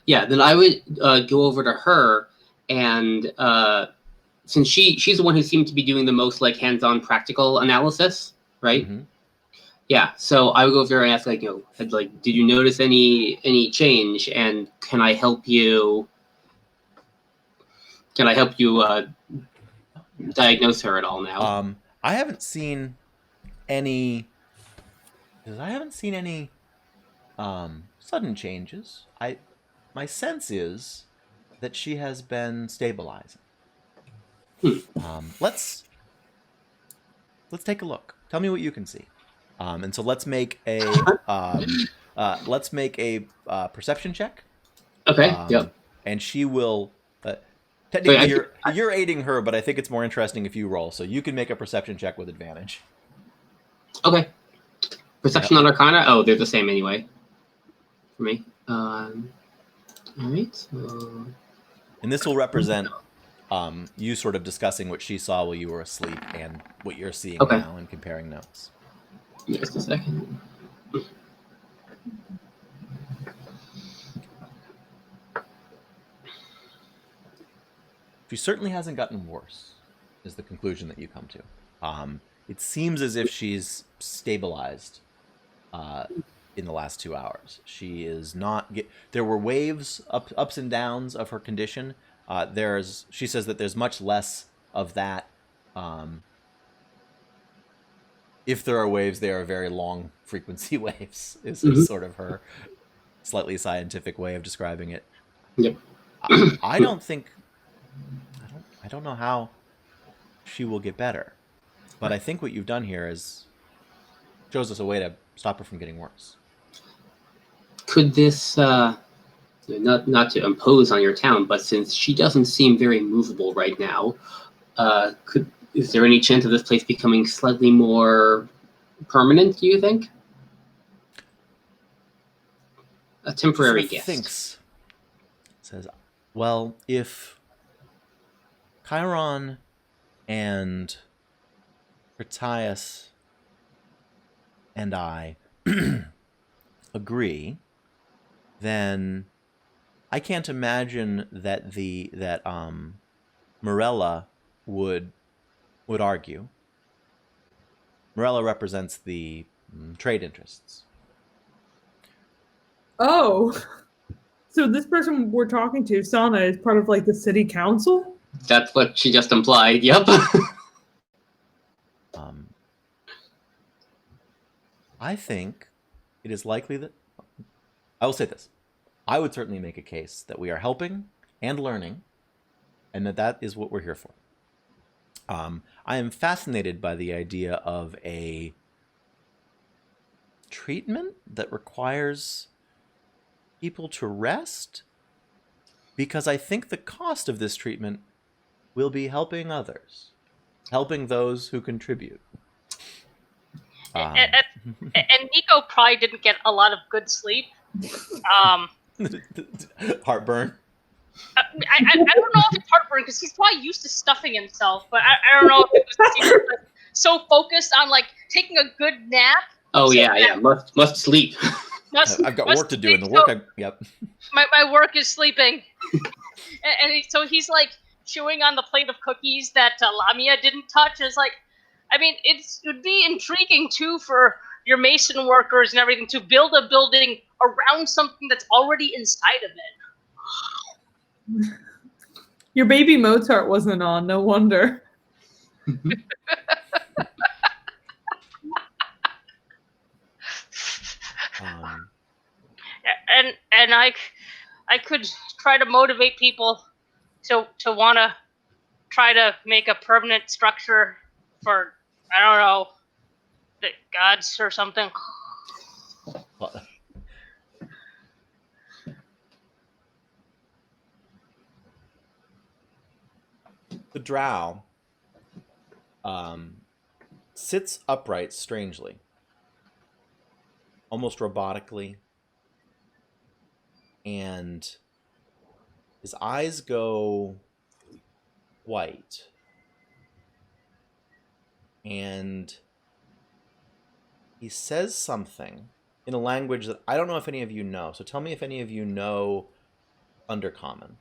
Yeah, then I would go over to her, and since she's the one who seemed to be doing the most hands-on practical analysis, right? Mm-hmm. Yeah, so I would go over there and ask, did you notice any change, and can I help you? Diagnose her at all now? I haven't seen any sudden changes. My sense is that she has been stabilizing. Let's take a look. Tell me what you can see. And so let's make a perception check. Okay. Yep. And she will. Technically, you're aiding her, but I think it's more interesting if you roll. So you can make a perception check with advantage. Okay. Perception and Arcana. Oh, they're the same anyway. For me. All right. So... And this will represent you sort of discussing what she saw while you were asleep and what you're seeing now and comparing notes. Just a second. She certainly hasn't gotten worse, is the conclusion that you come to. It seems as if she's stabilized in the last 2 hours. She is not. There were waves, ups and downs of her condition. She says that there's much less of that. If there are waves, they are very long frequency waves. Is sort of her slightly scientific way of describing it. Yep. I don't think. I don't know how she will get better, but I think what you've done here is shows us a way to stop her from getting worse. Could this not to impose on your town, but since she doesn't seem very movable right now, is there any chance of this place becoming slightly more permanent, do you think? A temporary guest. Thinks, says, well, if Chiron and Critias and I agree, then I can't imagine that Morella would argue. Morella represents the trade interests. Oh, so this person we're talking to, Sana, is part of like the city council? That's what she just implied. Yep. I think it is likely that I will say this. I would certainly make a case that we are helping and learning, and that is what we're here for. I am fascinated by the idea of a treatment that requires people to rest, because I think the cost of this treatment will be helping others, helping those who contribute. And Nico probably didn't get a lot of good sleep. Heartburn. I don't know if it's heartburn because he's probably used to stuffing himself, but I don't know if it was he was so focused on like taking a good nap. Oh yeah. Must sleep. I've got work to do in the work. Yep. My work is sleeping, so he's like chewing on the plate of cookies that Lamia didn't touch. It's like, I mean, it would be intriguing too for your mason workers and everything to build a building around something that's already inside of it. Your baby Mozart wasn't on, no wonder. And I could try to motivate people to want to try to make a permanent structure for, I don't know, the gods or something. The drow sits upright strangely, almost robotically, and his eyes go white, and he says something in a language that I don't know if any of you know. So tell me if any of you know Undercommon.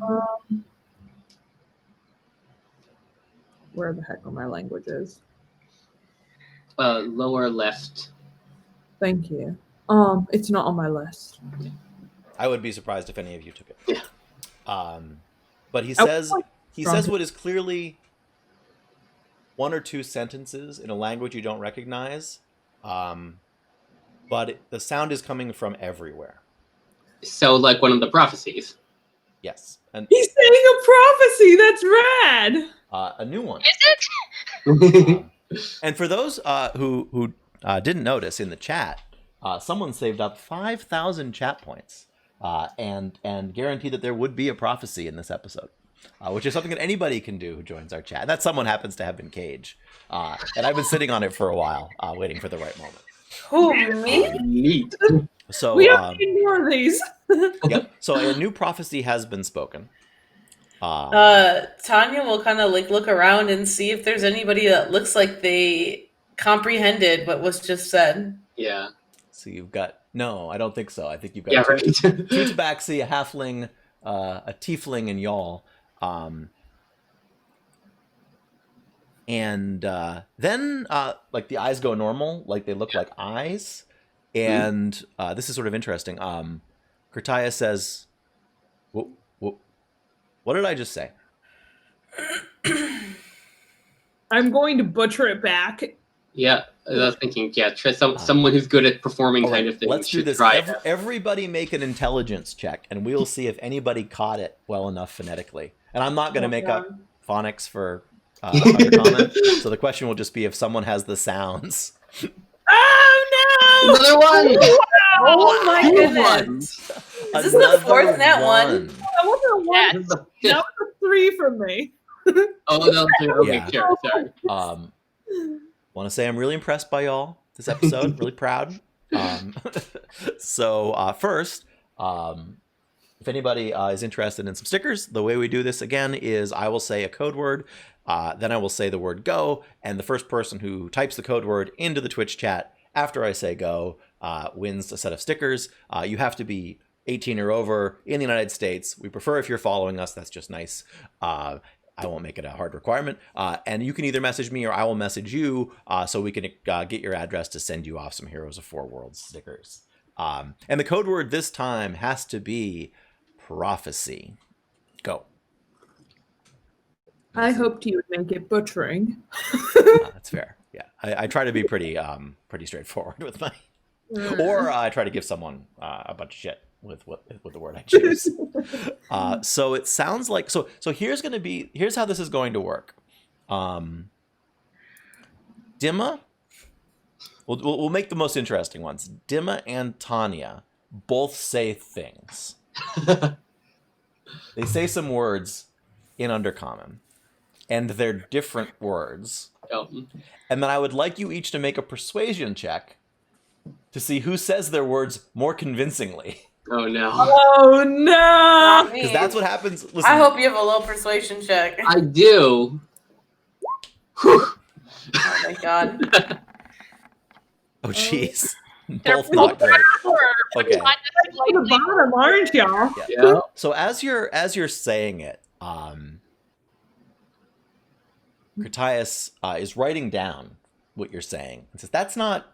Oh. Where the heck are my languages? Lower left. Thank you. It's not on my list. I would be surprised if any of you took it. Yeah. But he says what is clearly one or two sentences in a language you don't recognize, but the sound is coming from everywhere. So, like one of the prophecies. Yes, and He's saying a prophecy. That's rad. a new one. Is it? And for those who didn't notice in the chat, someone saved up 5,000 chat points and guaranteed that there would be a prophecy in this episode, which is something that anybody can do who joins our chat. And that someone happens to have been Cage, and I've been sitting on it for a while, waiting for the right moment. Who, me? Neat. So We have to need more of these. yep. So a new prophecy has been spoken. Tanya will kind of like look around and see if there's anybody that looks like they comprehended what was just said. Yeah. So you've got no, I don't think so. I think you've got Yeah, two right. tabaxi, a halfling, a tiefling, and y'all. And then like the eyes go normal, like they look like eyes. And this is sort of interesting. Kurtaya says, what did I just say? I'm going to butcher it back. Yeah, I was thinking, yeah, try someone who's good at performing All right, kind of things. let's do should this. Try it. Everybody make an intelligence check, and we'll see if anybody caught it well enough phonetically. And I'm not going to make up phonics for undercommon, so the question will just be if someone has the sounds. Oh no! Another one! Oh my Two goodness. ones. Is this the fourth net one? I wonder what. This is the That fifth. was a 3 from me. Oh, no, okay, Yeah. sure, sorry. Want to say I'm really impressed by y'all this episode. Really proud. So first, if anybody is interested in some stickers, the way we do this again is I will say a code word, then I will say the word go, and the first person who types the code word into the Twitch chat after I say go wins a set of stickers. You have to be 18 or over in the United States. We prefer if you're following us. That's just nice. I won't make it a hard requirement. And you can either message me or I will message you so we can get your address to send you off some Heroes of Four Worlds stickers. And the code word this time has to be prophecy. Go. I hoped you would make it butchering. That's fair. Yeah, I try to be pretty straightforward with my, or I try to give someone a bunch of shit with the word I choose. So it sounds like so here's how this is going to work. Dimma, we'll make the most interesting ones. Dimma and Tanya both say things. They say some words in Undercommon, and they're different words. Oh. And then I would like you each to make a persuasion check to see who says their words more convincingly. Oh, no. Oh no! Not me. Because that's what happens. Listen, I hope you have a low persuasion check. I do. Whew. Oh my god. Oh, jeez. They're Both not great. Okay. Kind of To the slightly- bottom, aren't y'all? Yeah. So as you're saying it, Critias is writing down what you're saying. It says that's not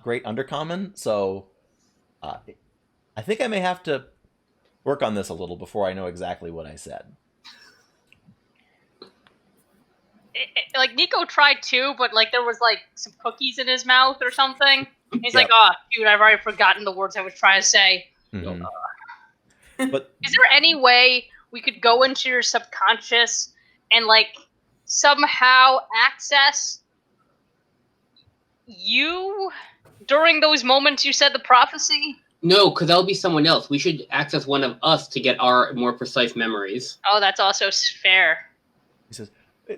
great Undercommon. So I think I may have to work on this a little before I know exactly what I said. Like Nico tried too, but like there was like some cookies in his mouth or something. He's Yep. like, "Oh, dude, I've already forgotten the words I was trying to say." Mhm. But Is there any way we could go into your subconscious and like somehow access you during those moments you said the prophecy? No, because that'll be someone else. We should access one of us to get our more precise memories. Oh, that's also fair. he says,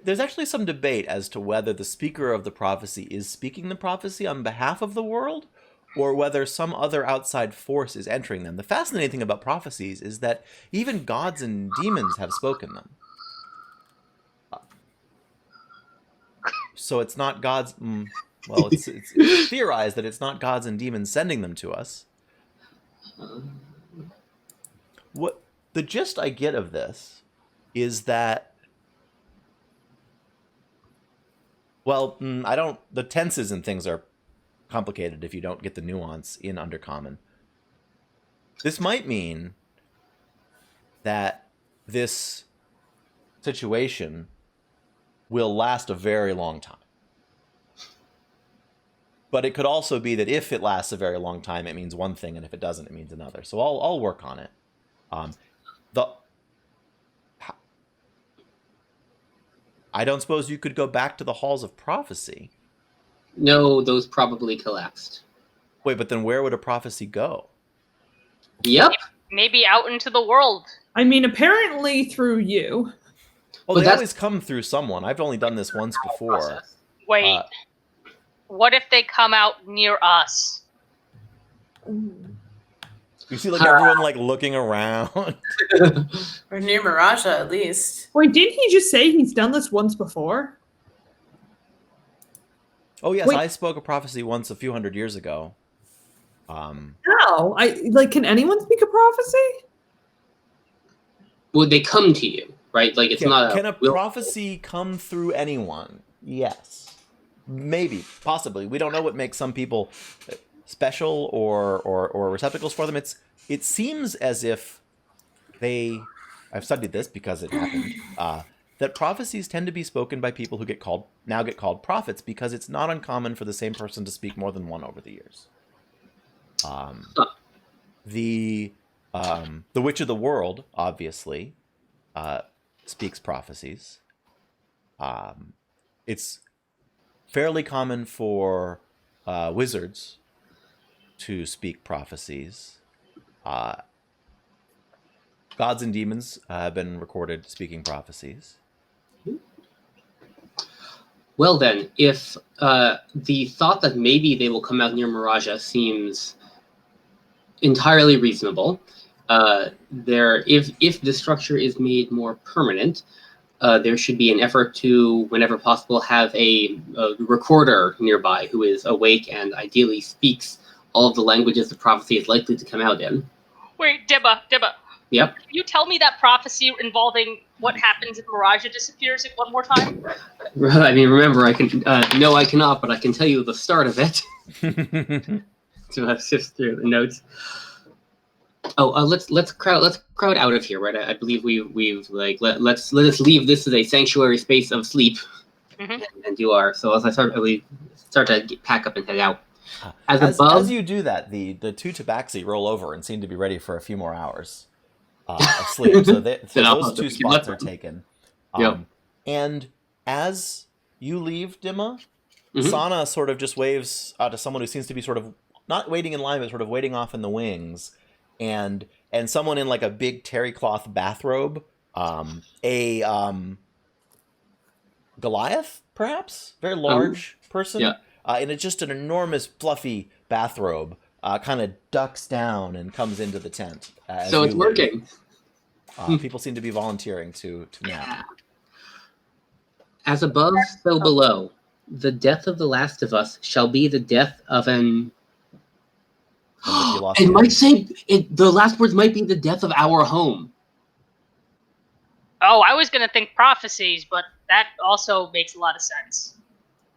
there's actually some debate as to whether the speaker of the prophecy is speaking the prophecy on behalf of the world, or whether some other outside force is entering them. The fascinating thing about prophecies is that even gods and demons have spoken them. So it's not gods... well, it's theorized that it's not gods and demons sending them to us. What the gist I get of this is that... well, I don't... the tenses and things are complicated if you don't get the nuance in Undercommon. This might mean that this situation will last a very long time. But it could also be that if it lasts a very long time, it means one thing, and if it doesn't, it means another. So I'll work on it. I don't suppose you could go back to the halls of prophecy. No, those probably collapsed. Wait, but then where would a prophecy go? Yep. Maybe out into the world. I mean, apparently through you. Well, But they that's- always come through someone. I've only done this once before. Process. Wait, Uh, what if they come out near us? You see, like, everyone, like, looking around. Or near Maraaja, at least. Wait, didn't he just say he's done this once before? Oh yes, Wait. I spoke a prophecy once a few hundred years ago. How? Can anyone speak a prophecy? Would they come to you, right? Like it's not. Can a prophecy come through anyone? Yes, maybe, possibly. We don't know what makes some people special or receptacles for them. It seems as if I've studied this because it happened. That prophecies tend to be spoken by people who get called prophets because it's not uncommon for the same person to speak more than one over the years. The Witch of the World obviously speaks prophecies. It's fairly common for wizards to speak prophecies. Gods and demons have been recorded speaking prophecies. Well then, if the thought that maybe they will come out near Maraaja seems entirely reasonable, if the structure is made more permanent, there should be an effort to, whenever possible, have a recorder nearby who is awake and ideally speaks all of the languages the prophecy is likely to come out in. Wait, Dibba. Yep. Can you tell me that prophecy involving what happens if Maraaja disappears one more time? I mean, remember, I can. No, I cannot, but I can tell you the start of it. To sift through the notes. Oh, let's crowd out of here, right? I believe we've let us leave this as a sanctuary space of sleep, and do our. So as we start to pack up and head out. As you do that, the two tabaxi roll over and seem to be ready for a few more hours of sleep. So those two spots are taken. And as you leave Dimma, Sana sort of just waves to someone who seems to be sort of not waiting in line, but sort of waiting off in the wings, and someone in like a big terry cloth bathrobe, Goliath, perhaps, very large person. Yeah. And it's just an enormous fluffy bathrobe, kind of ducks down and comes into the tent. So it's working. People seem to be volunteering to nap. As above, so below. The death of the last of us shall be the death of an... It might say... the last words might be the death of our home. Oh, I was going to think prophecies, but that also makes a lot of sense.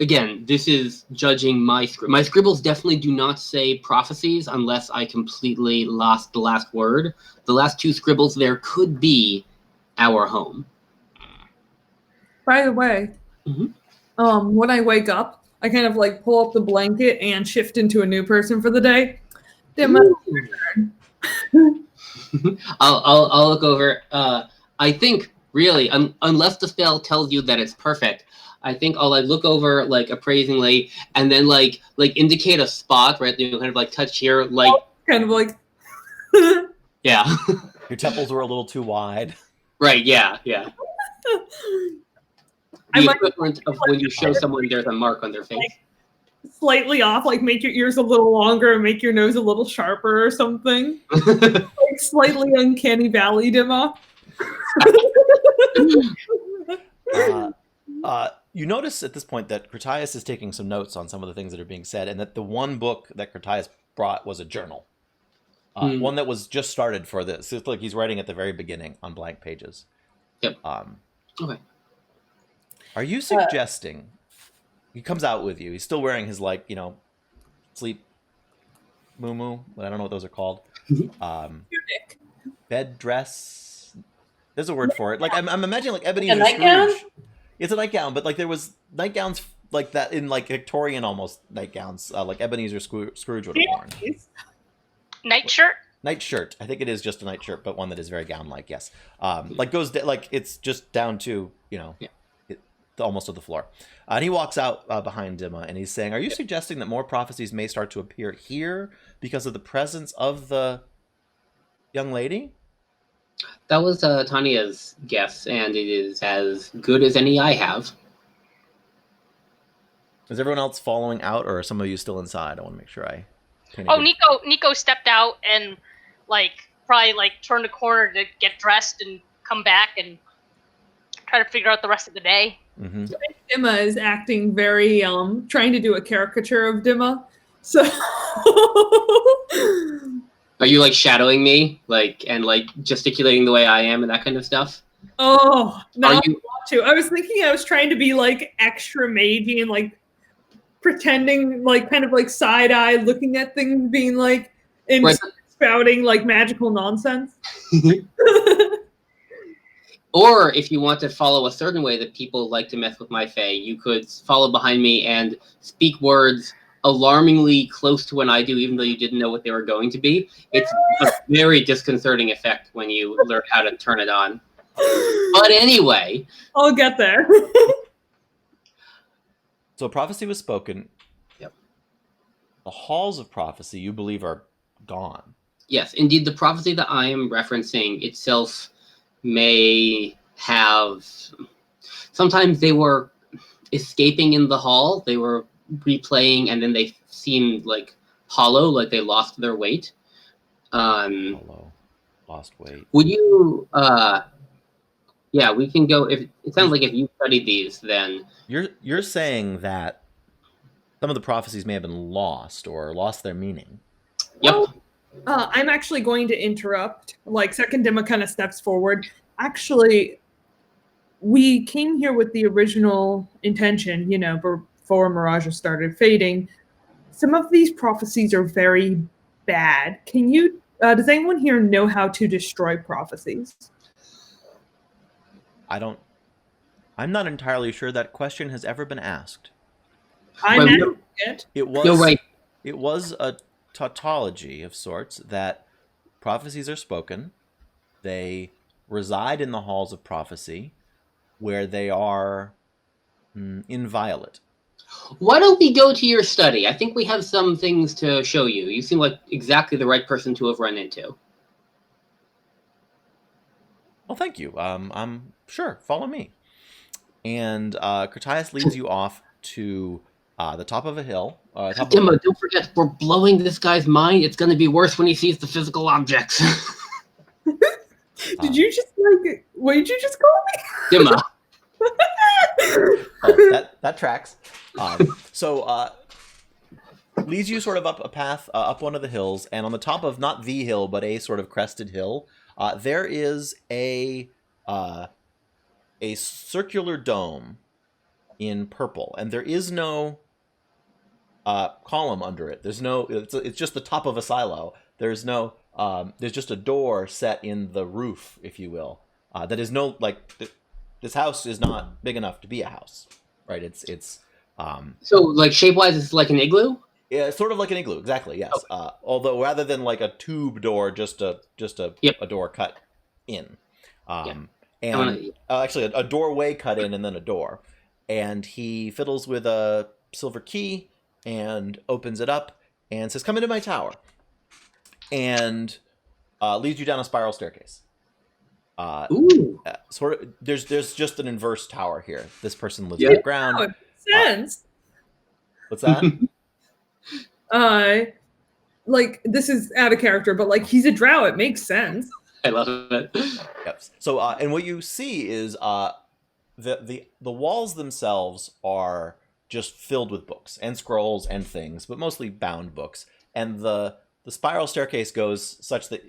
Again, this is judging my scribbles definitely do not say prophecies unless I completely lost the last word. The last two scribbles there could be our home. By the way, when I wake up, I kind of like pull up the blanket and shift into a new person for the day. I'll look over. I think really, unless the spell tells you that it's perfect, I think I'll like look over like appraisingly and then like indicate a spot, right? You know, kind of like touch here, like kind of like yeah. Your temples were a little too wide. Right. Yeah. The equivalent of when you show someone there's a mark on their face. Slightly off, like make your ears a little longer and make your nose a little sharper or something. Like slightly uncanny valley Dimma. You notice at this point that Critias is taking some notes on some of the things that are being said, and that the one book that Critias brought was a journal. One that was just started for this. It's like he's writing at the very beginning on blank pages. Yep. Okay. Are you suggesting... He comes out with you. He's still wearing his, like, you know, sleep muumuu, but I don't know what those are called. Bed dress. There's a word for it. Like, I'm imagining, like, Ebenezer Scrooge. It's a nightgown, but, like, there was nightgowns like that in, like, Victorian almost nightgowns, like Ebenezer Scrooge would have worn. Nightshirt? Nightshirt. I think it is just a nightshirt, but one that is very gown-like, yes. Like, like, it's just down to, you know... Yeah. Almost to the floor. And he walks out behind Dimma, and he's saying, are you suggesting that more prophecies may start to appear here because of the presence of the young lady? That was Tanya's guess, and it is as good as any I have. Is everyone else following out, or are some of you still inside? I want to make sure I... Nico stepped out and, like, probably, like, turned a corner to get dressed and come back, and try to figure out the rest of the day. Mm-hmm. Dimma is acting very trying to do a caricature of Dimma. So Are you like shadowing me, and gesticulating the way I am and that kind of stuff? oh, now Are I you? want to. I was thinking I was trying to be like extra magey and like pretending like kind of like side eye looking at things, being like and Right. spouting like magical nonsense. Or if you want to follow a certain way that people like to mess with my fae, you could follow behind me and speak words alarmingly close to when I do, even though you didn't know what they were going to be. It's a very disconcerting effect when you learn how to turn it on. But anyway, I'll get there. So prophecy was spoken. Yep. The halls of prophecy, you believe, are gone. yes, indeed, the prophecy that I am referencing itself may have. Sometimes they were escaping in the hall. They were replaying, and then they seemed like hollow, like they lost their weight. Hello. Lost weight. Would you? Yeah, we can go. If it sounds like if you studied these, then You're saying that some of the prophecies may have been lost or lost their meaning. yep. I'm actually going to interrupt. Like, Second Dimma kind of steps forward. Actually, we came here with the original intention, before Maraaja started fading. Some of these prophecies are very bad. Does anyone here know how to destroy prophecies? I'm not entirely sure that question has ever been asked. I'm Right, asking it. It was You're right. It was a tautology of sorts that prophecies are spoken. They reside in the halls of prophecy where they are inviolate. Why don't we go to your study? I think we have some things to show you. You seem like exactly the right person to have run into. Well, thank you. I'm sure. Follow me. And Critias leads you off to the top of a hill. Dimma, don't forget, we're blowing this guy's mind. It's going to be worse when he sees the physical objects. Did you just what did you just call me? Dimma. Oh, that tracks. So leads you sort of up a path, up one of the hills, and on the top of not the hill, but a sort of crested hill, there is a circular dome in purple, and there is no column under it. There's no. It's just the top of a silo. There's no. There's just a door set in the roof, if you will. That is no this house is not big enough to be a house, right? It's So, like, shape-wise, it's like an igloo? yeah, it's sort of like an igloo, exactly. Yes. Okay. Although rather than like a tube door, just a Yep. a door cut in, Yeah. and actually a doorway cut in and then a door. And he fiddles with a silver key and opens it up and says, "Come into my tower," and leads you down a spiral staircase. Ooh. Sort of. There's just an inverse tower here. This person lives Yeah. on the ground. Oh, it makes sense. What's that? Like, this is out of character, but like, he's a drow. It makes sense. I love it. Yep. So, and what you see is the walls themselves are just filled with books and scrolls and things, but mostly bound books. And the spiral staircase goes such that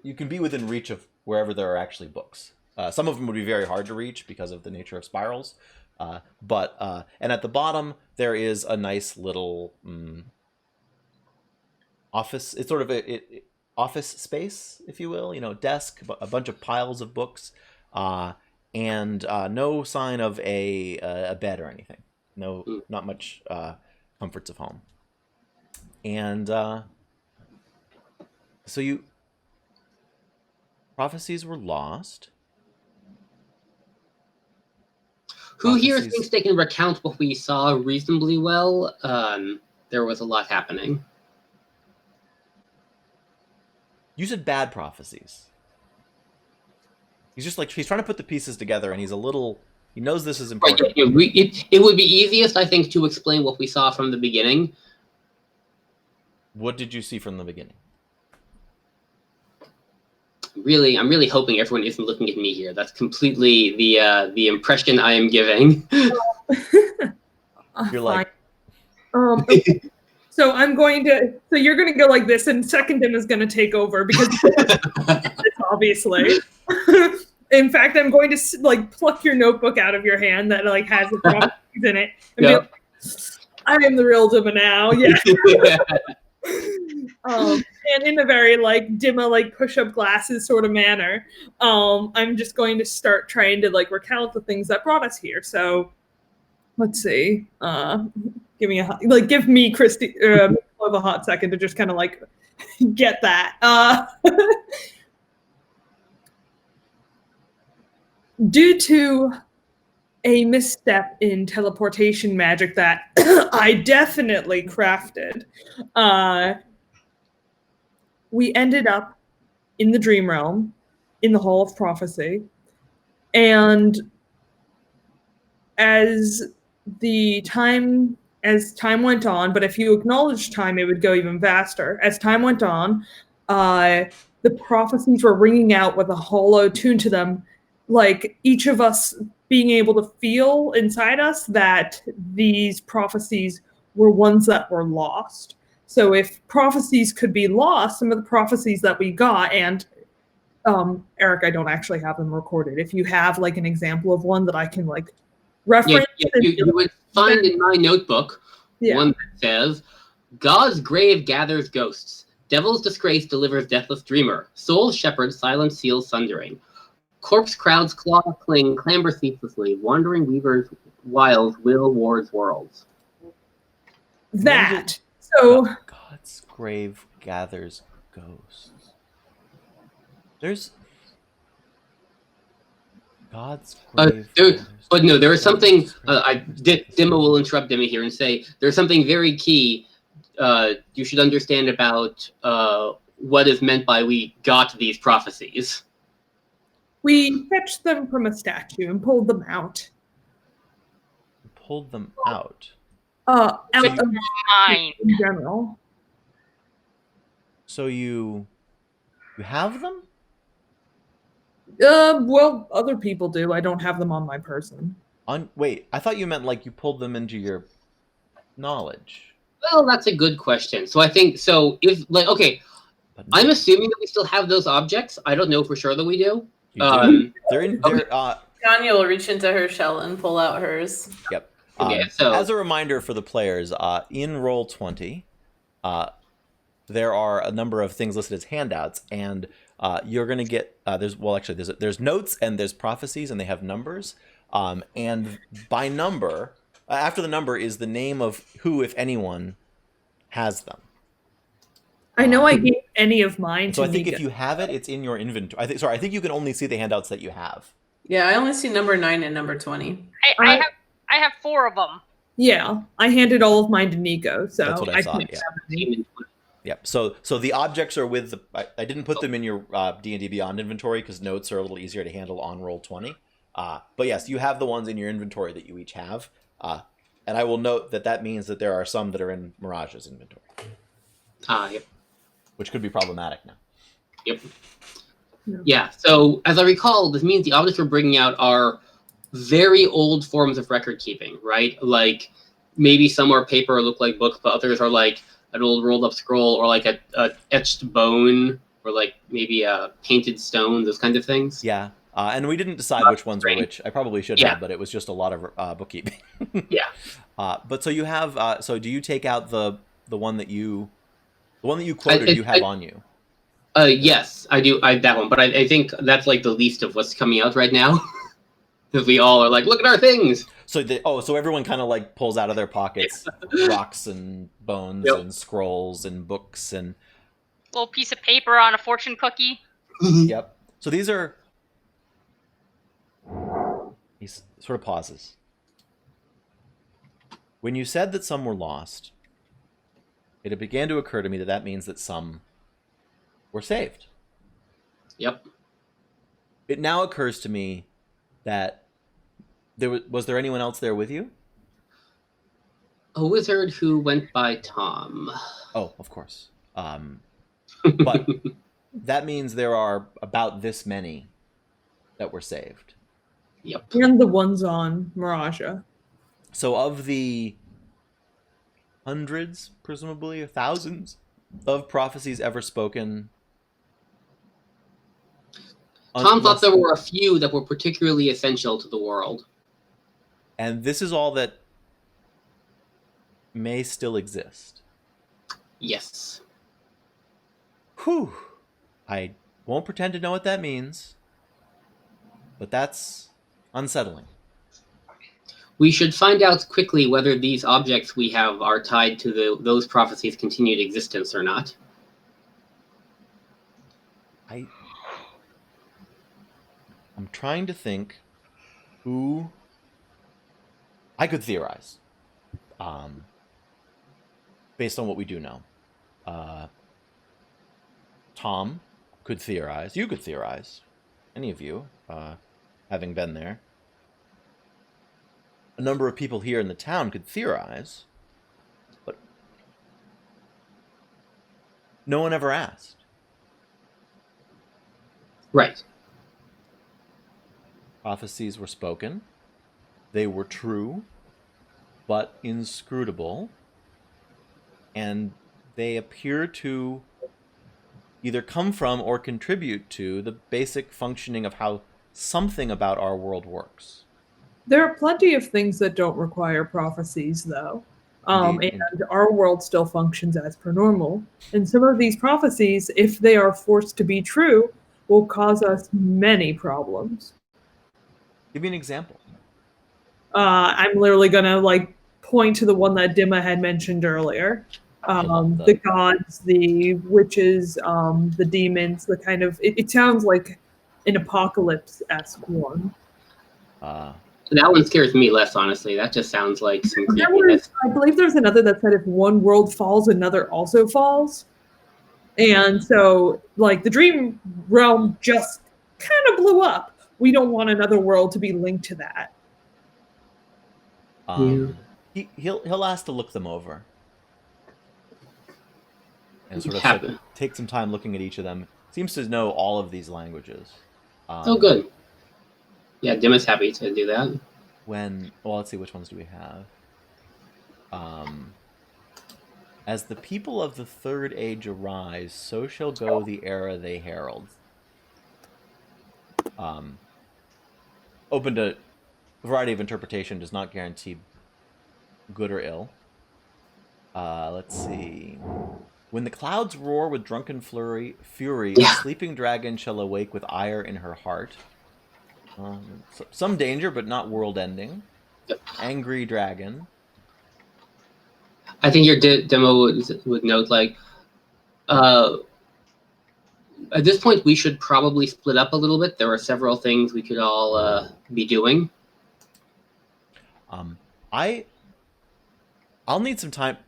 you can be within reach of wherever there are actually books. Some of them would be very hard to reach because of the nature of spirals. But at the bottom there is a nice little office. It's sort of a office space, if you will. Desk, a bunch of piles of books, and no sign of a bed or anything. No, not much comforts of home. And so prophecies were lost. Who here thinks they can recount what we saw reasonably well? There was a lot happening. You said bad prophecies. He's just he's trying to put the pieces together, and he knows this is important. Right, yeah, it would be easiest, I think, to explain what we saw from the beginning. What did you see from the beginning? I'm really hoping everyone isn't looking at me here. That's completely the impression I am giving. You're Fine. like, Okay. So I'm going to. So you're going to go like this, and second Dim is going to take over because obviously. In fact, I'm going to like pluck your notebook out of your hand that like has the prophecies in it, and be like, I am the real Dimma now. Yeah. And in a very like Dimma like push-up glasses sort of manner, I'm just going to start trying to like recount the things that brought us here. So let's see. Give me Christy a hot second to just kind of like get that. Due to a misstep in teleportation magic that I definitely crafted, we ended up in the dream realm, in the Hall of Prophecy, and as time went on, but if you acknowledge time, it would go even faster. As time went on, the prophecies were ringing out with a hollow tune to them, like each of us being able to feel inside us that these prophecies were ones that were lost. So if prophecies could be lost, some of the prophecies that we got, and Eric, I don't actually have them recorded. If you have like an example of one that I can like reference. Yeah, you would find in my notebook one that says, God's grave gathers ghosts. Devil's disgrace delivers deathless dreamer. Soul shepherd silent seals sundering. Corpse crowds claw cling, clamber ceaselessly. Wandering weavers wiles will wars worlds. That. So God's grave gathers ghosts. There's God's grave. But no, there is something. Dimma will interrupt Dimma here and say there's something very key. You should understand about what is meant by we got these prophecies. We fetched them from a statue and pulled them out. Pulled them out. Out of Mine. in general. So you have them? Well, other people do. I don't have them on my person. Wait, I thought you meant like you pulled them into your knowledge. Well, that's a good question. So I think if like okay, But I'm assuming that we still have those objects. I don't know for sure that we do. you do. They're in. Okay. Tanya will reach into her shell and pull out hers. Yep. Okay, so as a reminder for the players, in Roll20, there are a number of things listed as handouts, and you're going to get there's notes and there's prophecies, and they have numbers. And by number, after the number is the name of who, if anyone, has them. I know I gave any of mine to So I think Nika. if you have it, it's in your inventory. I think you can only see the handouts that you have. Yeah, I only see number 9 and number 20. I have 4 of them. Yeah, I handed all of mine to Nico, so That's what I thought, think yeah. Yep. So the objects are with the. I didn't put them in your D&D Beyond inventory because notes are a little easier to handle on Roll20. But yes, you have the ones in your inventory that you each have. And I will note that means that there are some that are in Maraaja's inventory. Yep. Which could be problematic now. Yep. Yeah. So as I recall, this means the objects we're bringing out are very old forms of record keeping, right? Like maybe some are paper or look like books, but others are like an old rolled up scroll or like a etched bone or like maybe a painted stone, those kinds of things. Yeah. And we didn't decide which ones were which. I probably should have, but it was just a lot of bookkeeping. Yeah. But so you have. So do you take out the one that you quoted? You have on you. Yes, I do. That one, but I think that's like the least of what's coming out right now. Because we all are like, look at our things. So so everyone kind of like pulls out of their pockets rocks and bones and scrolls and books and Little piece of paper on a fortune cookie. Yep. So these are. He sort of pauses. When you said that some were lost, it began to occur to me that means that some were saved. Yep. It now occurs to me that was there anyone else there with you? A wizard who went by Tom. Oh, of course. But that means there are about this many that were saved. Yep. And the ones on Maraaja. So of the hundreds, presumably, or thousands of prophecies ever spoken, Tom thought there were a few that were particularly essential to the world. and this is all that may still exist. Yes. Whew. I won't pretend to know what that means, but that's unsettling. We should find out quickly whether these objects we have are tied to those prophecies' continued existence or not. I'm trying to think who I could theorize, based on what we do know. Tom could theorize. You could theorize. Any of you, having been there. A number of people here in the town could theorize, but no one ever asked. Right. Prophecies were spoken. They were true, but inscrutable. And they appear to either come from or contribute to the basic functioning of how something about our world works. There are plenty of things that don't require prophecies, though. Indeed. And our world still functions as per normal. And some of these prophecies, if they are forced to be true, will cause us many problems. Give me an example. I'm literally going to point to the one that Dimma had mentioned earlier. The gods, the witches, the demons, the kind of... It sounds like an apocalypse-esque one. That one scares me less, honestly. That just sounds like some creepiness. I believe there's another that said if one world falls, another also falls. And so, the dream realm just kind of blew up. We don't want another world to be linked to that. He'll ask to look them over. And sort of take some time looking at each of them. Seems to know all of these languages. Oh, good. Yeah, Dim is happy to do that. Let's see, which ones do we have? As the people of the third age arise, so shall go the era they herald. Open to a variety of interpretation, does not guarantee good or ill. Let's see. When the clouds roar with drunken fury, a sleeping dragon shall awake with ire in her heart. Some danger, but not world-ending. Yep. Angry dragon. I think your demo would note, at this point, we should probably split up a little bit. There are several things we could all be doing. I'll need some time.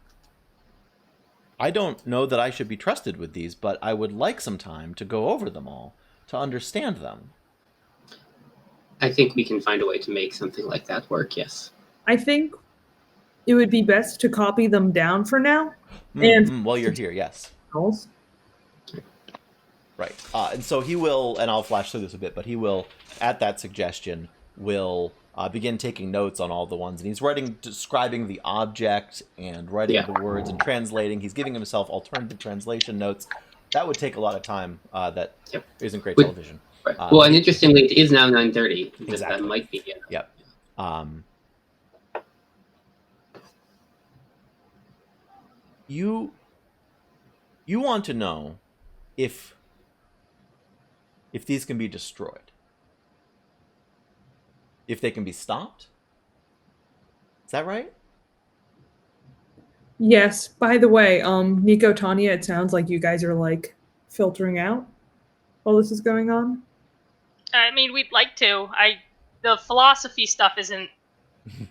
I don't know that I should be trusted with these, but I would like some time to go over them all, to understand them. I think we can find a way to make something like that work, yes. I think it would be best to copy them down for now. While you're here, yes. Right. And so he will, and I'll flash through this a bit, but he will, at that suggestion, will begin taking notes on all the ones. And he's describing the object and writing the words and translating. He's giving himself alternative translation notes. That would take a lot of time that isn't great television. Right. Well, and interestingly, it is now 9:30. Exactly. That might be it. Yep. You want to know if these can be destroyed. If they can be stopped? Is that right? Yes. By the way, Nico, Tanya, it sounds like you guys are filtering out while this is going on. I mean, we'd like to. The philosophy stuff isn't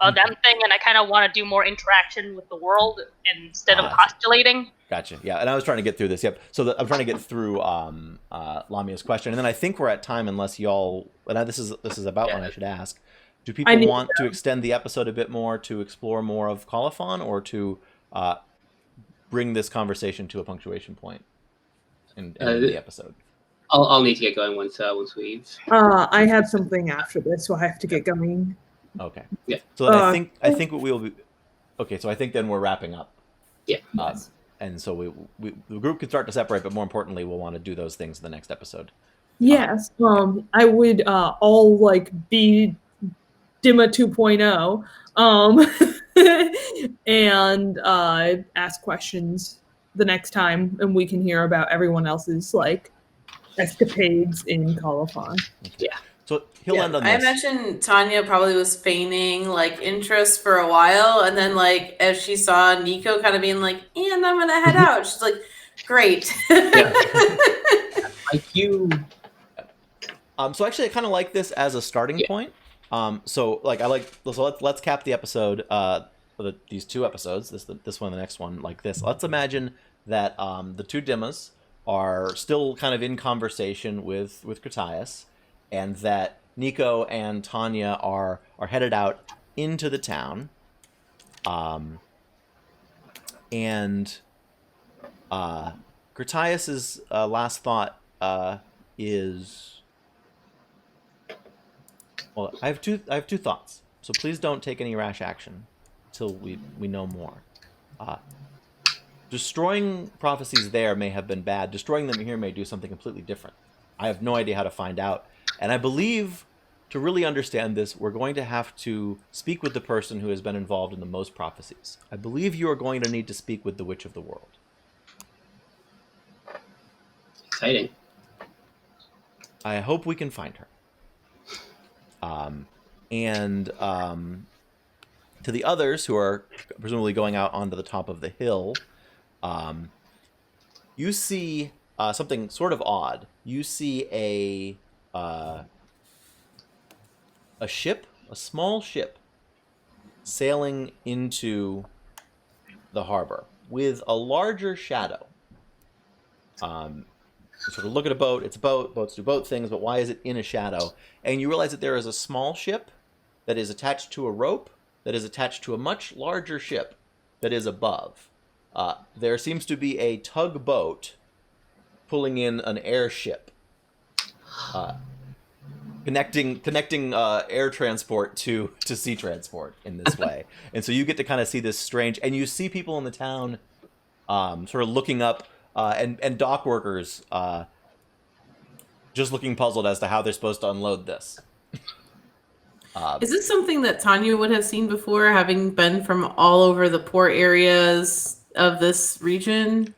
a them thing, and I kind of want to do more interaction with the world instead of postulating. Gotcha. Yeah, and I was trying to get through this. Yep. So I'm trying to get through Lamia's question, and then I think we're at time, unless y'all. And this is about when I should ask. Do people want to extend the episode a bit more to explore more of Colophon, or to bring this conversation to a punctuation point in the episode? I'll need to get going once we. I have something after this, so I have to get going. Okay. Yeah. So then I think what we'll be. Okay, so I think then we're wrapping up. Yeah. And so the group can start to separate, but more importantly, we'll want to do those things in the next episode. Yes. I would all like be Dima 2.0, and ask questions the next time, and we can hear about everyone else's like escapades in Colophon. Yeah. So he'll end on I this. imagine Tanya probably was feigning like interest for a while, and then like as she saw Nico kind of being like, "And I'm gonna head out," she's like, "Great." Like you. So actually, I kind of like this as a starting point. So let's cap the episode. These two episodes, this one and the next one, like this. Let's imagine that the two Dimas are still kind of in conversation with Cratias, and that Nico and Tanya are headed out into the town. And Cratias's last thought is. Well, I have two thoughts. So please don't take any rash action till we know more. Destroying prophecies there may have been bad. Destroying them here may do something completely different. I have no idea how to find out. And I believe to really understand this, we're going to have to speak with the person who has been involved in the most prophecies. I believe you are going to need to speak with the Witch of the World. Exciting. I hope we can find her. To the others who are presumably going out onto the top of the hill, you see something sort of odd. You see a ship, a small ship, sailing into the harbor with a larger shadow. You sort of look at a boat. It's a boat. Boats do boat things, but why is it in a shadow? And you realize that there is a small ship that is attached to a rope that is attached to a much larger ship that is above. There seems to be a tugboat pulling in an airship, connecting air transport to sea transport in this way. And so you get to kind of see this strange, and you see people in the town sort of looking up. And dock workers just looking puzzled as to how they're supposed to unload this. Is this something that Tanya would have seen before, having been from all over the port areas of this region?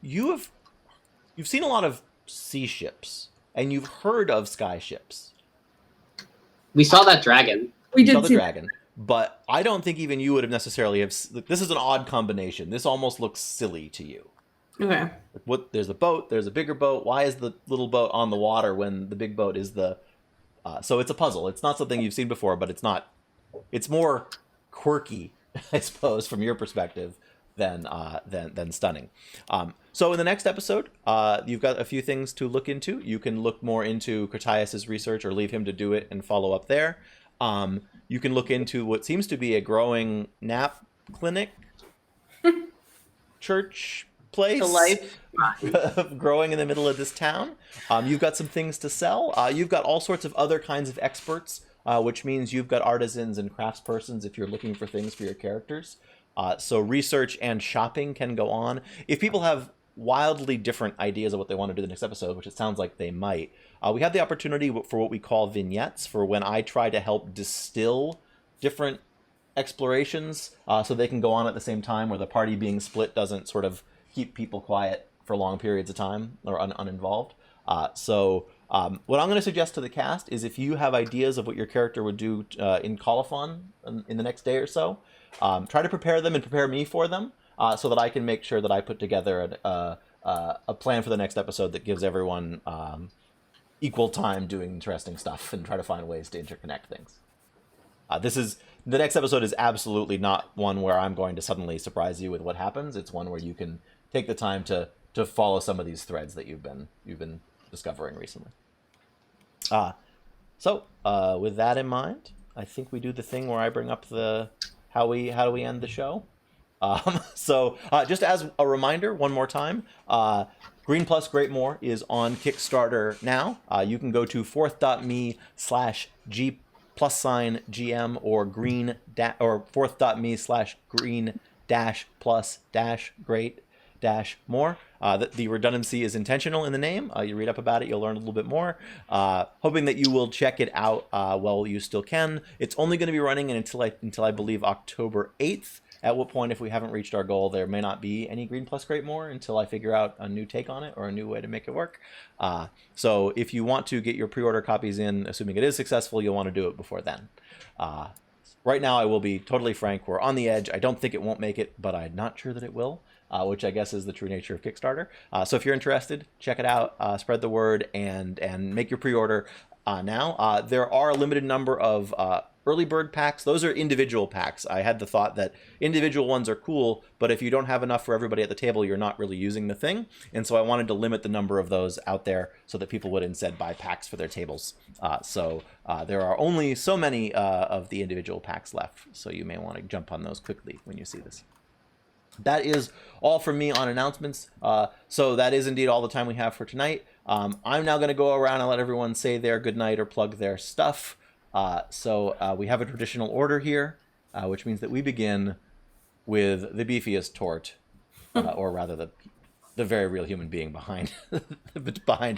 You've seen a lot of sea ships, and you've heard of sky ships. We saw that dragon. We saw did the see dragon, but I don't think even you would have necessarily have. This is an odd combination. This almost looks silly to you. Okay. What? There's a boat. There's a bigger boat. Why is the little boat on the water when the big boat is the? So it's a puzzle. It's not something you've seen before, but it's not. It's more quirky, I suppose, from your perspective than stunning. So in the next episode, you've got a few things to look into. You can look more into Cratias's research, or leave him to do it and follow up there. You can look into what seems to be a growing nap clinic, church place, The life. growing in the middle of this town. You've got some things to sell. You've got all sorts of other kinds of experts, which means you've got artisans and craftspersons if you're looking for things for your characters. So research and shopping can go on. If people have wildly different ideas of what they want to do the next episode, which it sounds like they might, we have the opportunity for what we call vignettes, for when I try to help distill different explorations so they can go on at the same time, where the party being split doesn't sort of keep people quiet for long periods of time or uninvolved. So what I'm going to suggest to the cast is, if you have ideas of what your character would do in Colophon in the next day or so, try to prepare them and prepare me for them, so that I can make sure that I put together a plan for the next episode that gives everyone equal time doing interesting stuff and try to find ways to interconnect things. The next episode is absolutely not one where I'm going to suddenly surprise you with what happens. It's one where you can take the time to follow some of these threads that you've been discovering recently. So with that in mind, I think we do the thing where I bring up how do we end the show. So just as a reminder, one more time, Green Plus Great More is on Kickstarter now. You can go to fourth.me/G+GM or or fourth.me/green-plus-great-more. The redundancy is intentional in the name. You read up about it, you'll learn a little bit more. Hoping that you will check it out while you still can. It's only going to be running until I believe October 8th. At what point, if we haven't reached our goal, there may not be any Green Plus Great More until I figure out a new take on it or a new way to make it work. So if you want to get your pre-order copies in, assuming it is successful, you'll want to do it before then. Right now, I will be totally frank. We're on the edge. I don't think it won't make it, but I'm not sure that it will, which I guess is the true nature of Kickstarter. So if you're interested, check it out, spread the word, and make your pre-order now. There are a limited number of early bird packs. Those are individual packs. I had the thought that individual ones are cool, but if you don't have enough for everybody at the table, you're not really using the thing. And so I wanted to limit the number of those out there so that people would instead buy packs for their tables. So there are only so many of the individual packs left, so you may want to jump on those quickly when you see this. That is all from me on announcements. So that is indeed all the time we have for tonight. I'm now going to go around and let everyone say their goodnight or plug their stuff. So we have a traditional order here, which means that we begin with the beefiest tort, or rather the very real human being behind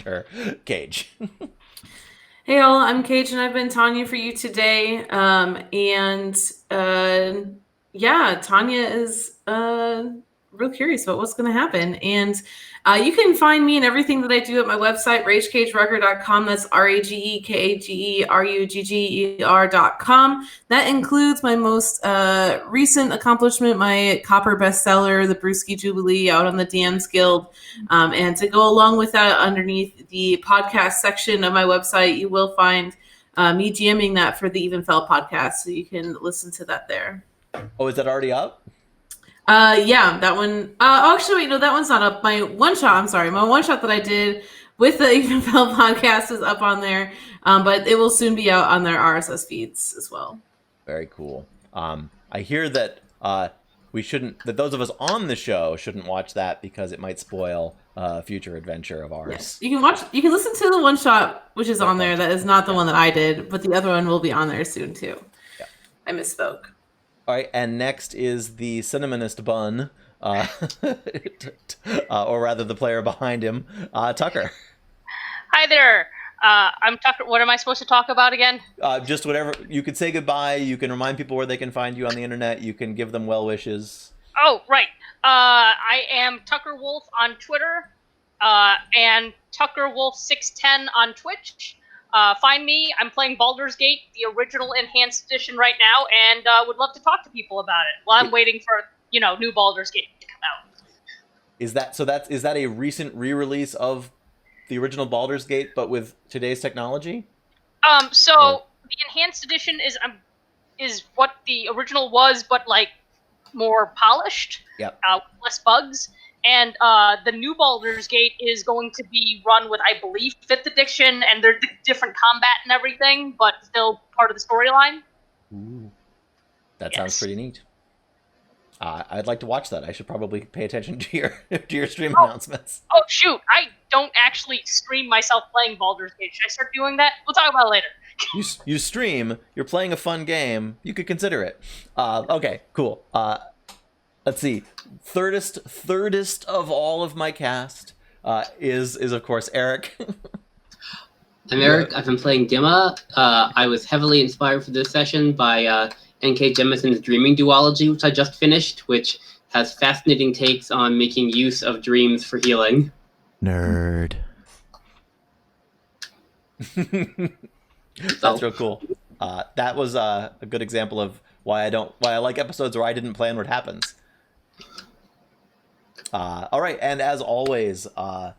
her, Cage. Hey all, I'm Cage and I've been Tanya for you today. Yeah, Tanya is real curious about what's going to happen. And you can find me and everything that I do at my website, ragecagerugger.com. That's RAGEKAGERUGGER.com. That includes my most recent accomplishment, my copper bestseller, The Brewski Jubilee, out on the DMs Guild. And to go along with that, underneath the podcast section of my website, you will find me GMing that for the Even Fell podcast. So you can listen to that there. Oh, is that already up? Yeah, that one. Actually, wait, no, that one's not up. My one shot that I did with the Even Fell podcast is up on there, but it will soon be out on their RSS feeds as well. Very cool. I hear that that those of us on the show shouldn't watch that because it might spoil a future adventure of ours. Yes. You can listen to the one shot, which is on there. That is not the one that I did, but the other one will be on there soon too. Yeah. I misspoke. All right, and next is the cinnamonist bun, or rather the player behind him, Tucker. Hi there. I'm Tucker. What am I supposed to talk about again? Just whatever. You could say goodbye. You can remind people where they can find you on the internet. You can give them well wishes. Oh, right. I am Tucker Wolf on Twitter, and Tucker Wolf 610 on Twitch. Find me. I'm playing Baldur's Gate, the original Enhanced Edition right now, and would love to talk to people about it while I'm waiting for new Baldur's Gate to come out. Is that a recent re-release of the original Baldur's Gate, but with today's technology? The Enhanced Edition is what the original was, but like more polished. Yep. Less bugs. And the new Baldur's Gate is going to be run with, I believe, 5th edition, and they're different combat and everything, but still part of the storyline. Ooh. That sounds pretty neat. I'd like to watch that. I should probably pay attention to your stream announcements. Oh, shoot. I don't actually stream myself playing Baldur's Gate. Should I start doing that? We'll talk about it later. You stream. You're playing a fun game. You could consider it. Okay, cool. Let's see. Thirdest of all of my cast is of course Eric. I'm Eric. I've been playing Dima. I was heavily inspired for this session by N.K. Jemison's Dreaming Duology, which I just finished, which has fascinating takes on making use of dreams for healing. Nerd. That's real cool. That was a good example of why I like episodes where I didn't plan what happens. All right, and as always, our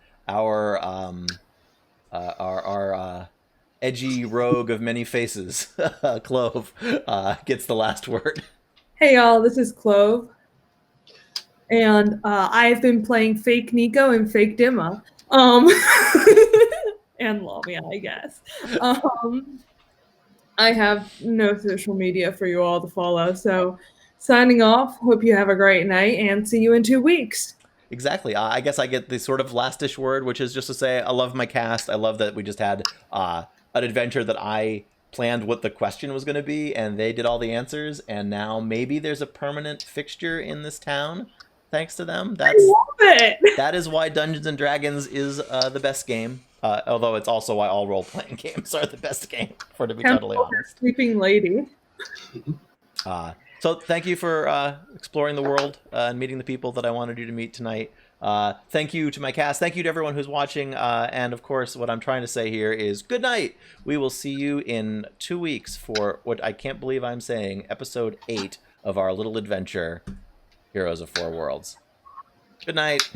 edgy rogue of many faces, Clove, gets the last word. Hey y'all, this is Clove, and I've been playing fake Nico and fake Dima, and Lamia, I guess. I have no social media for you all to follow, so signing off. Hope you have a great night and see you in 2 weeks. Exactly. I guess I get the sort of last-ish word, which is just to say I love my cast. I love that we just had an adventure that I planned what the question was going to be, and they did all the answers, and now maybe there's a permanent fixture in this town thanks to them. I love it. That is why Dungeons and Dragons is the best game, although it's also why all role-playing games are the best game, to be totally honest. Sleeping lady. So thank you for exploring the world and meeting the people that I wanted you to meet tonight. Thank you to my cast. Thank you to everyone who's watching. And of course, what I'm trying to say here is good night. We will see you in 2 weeks for what I can't believe I'm saying, episode 8 of our little adventure, Heroes of Four Worlds. Good night.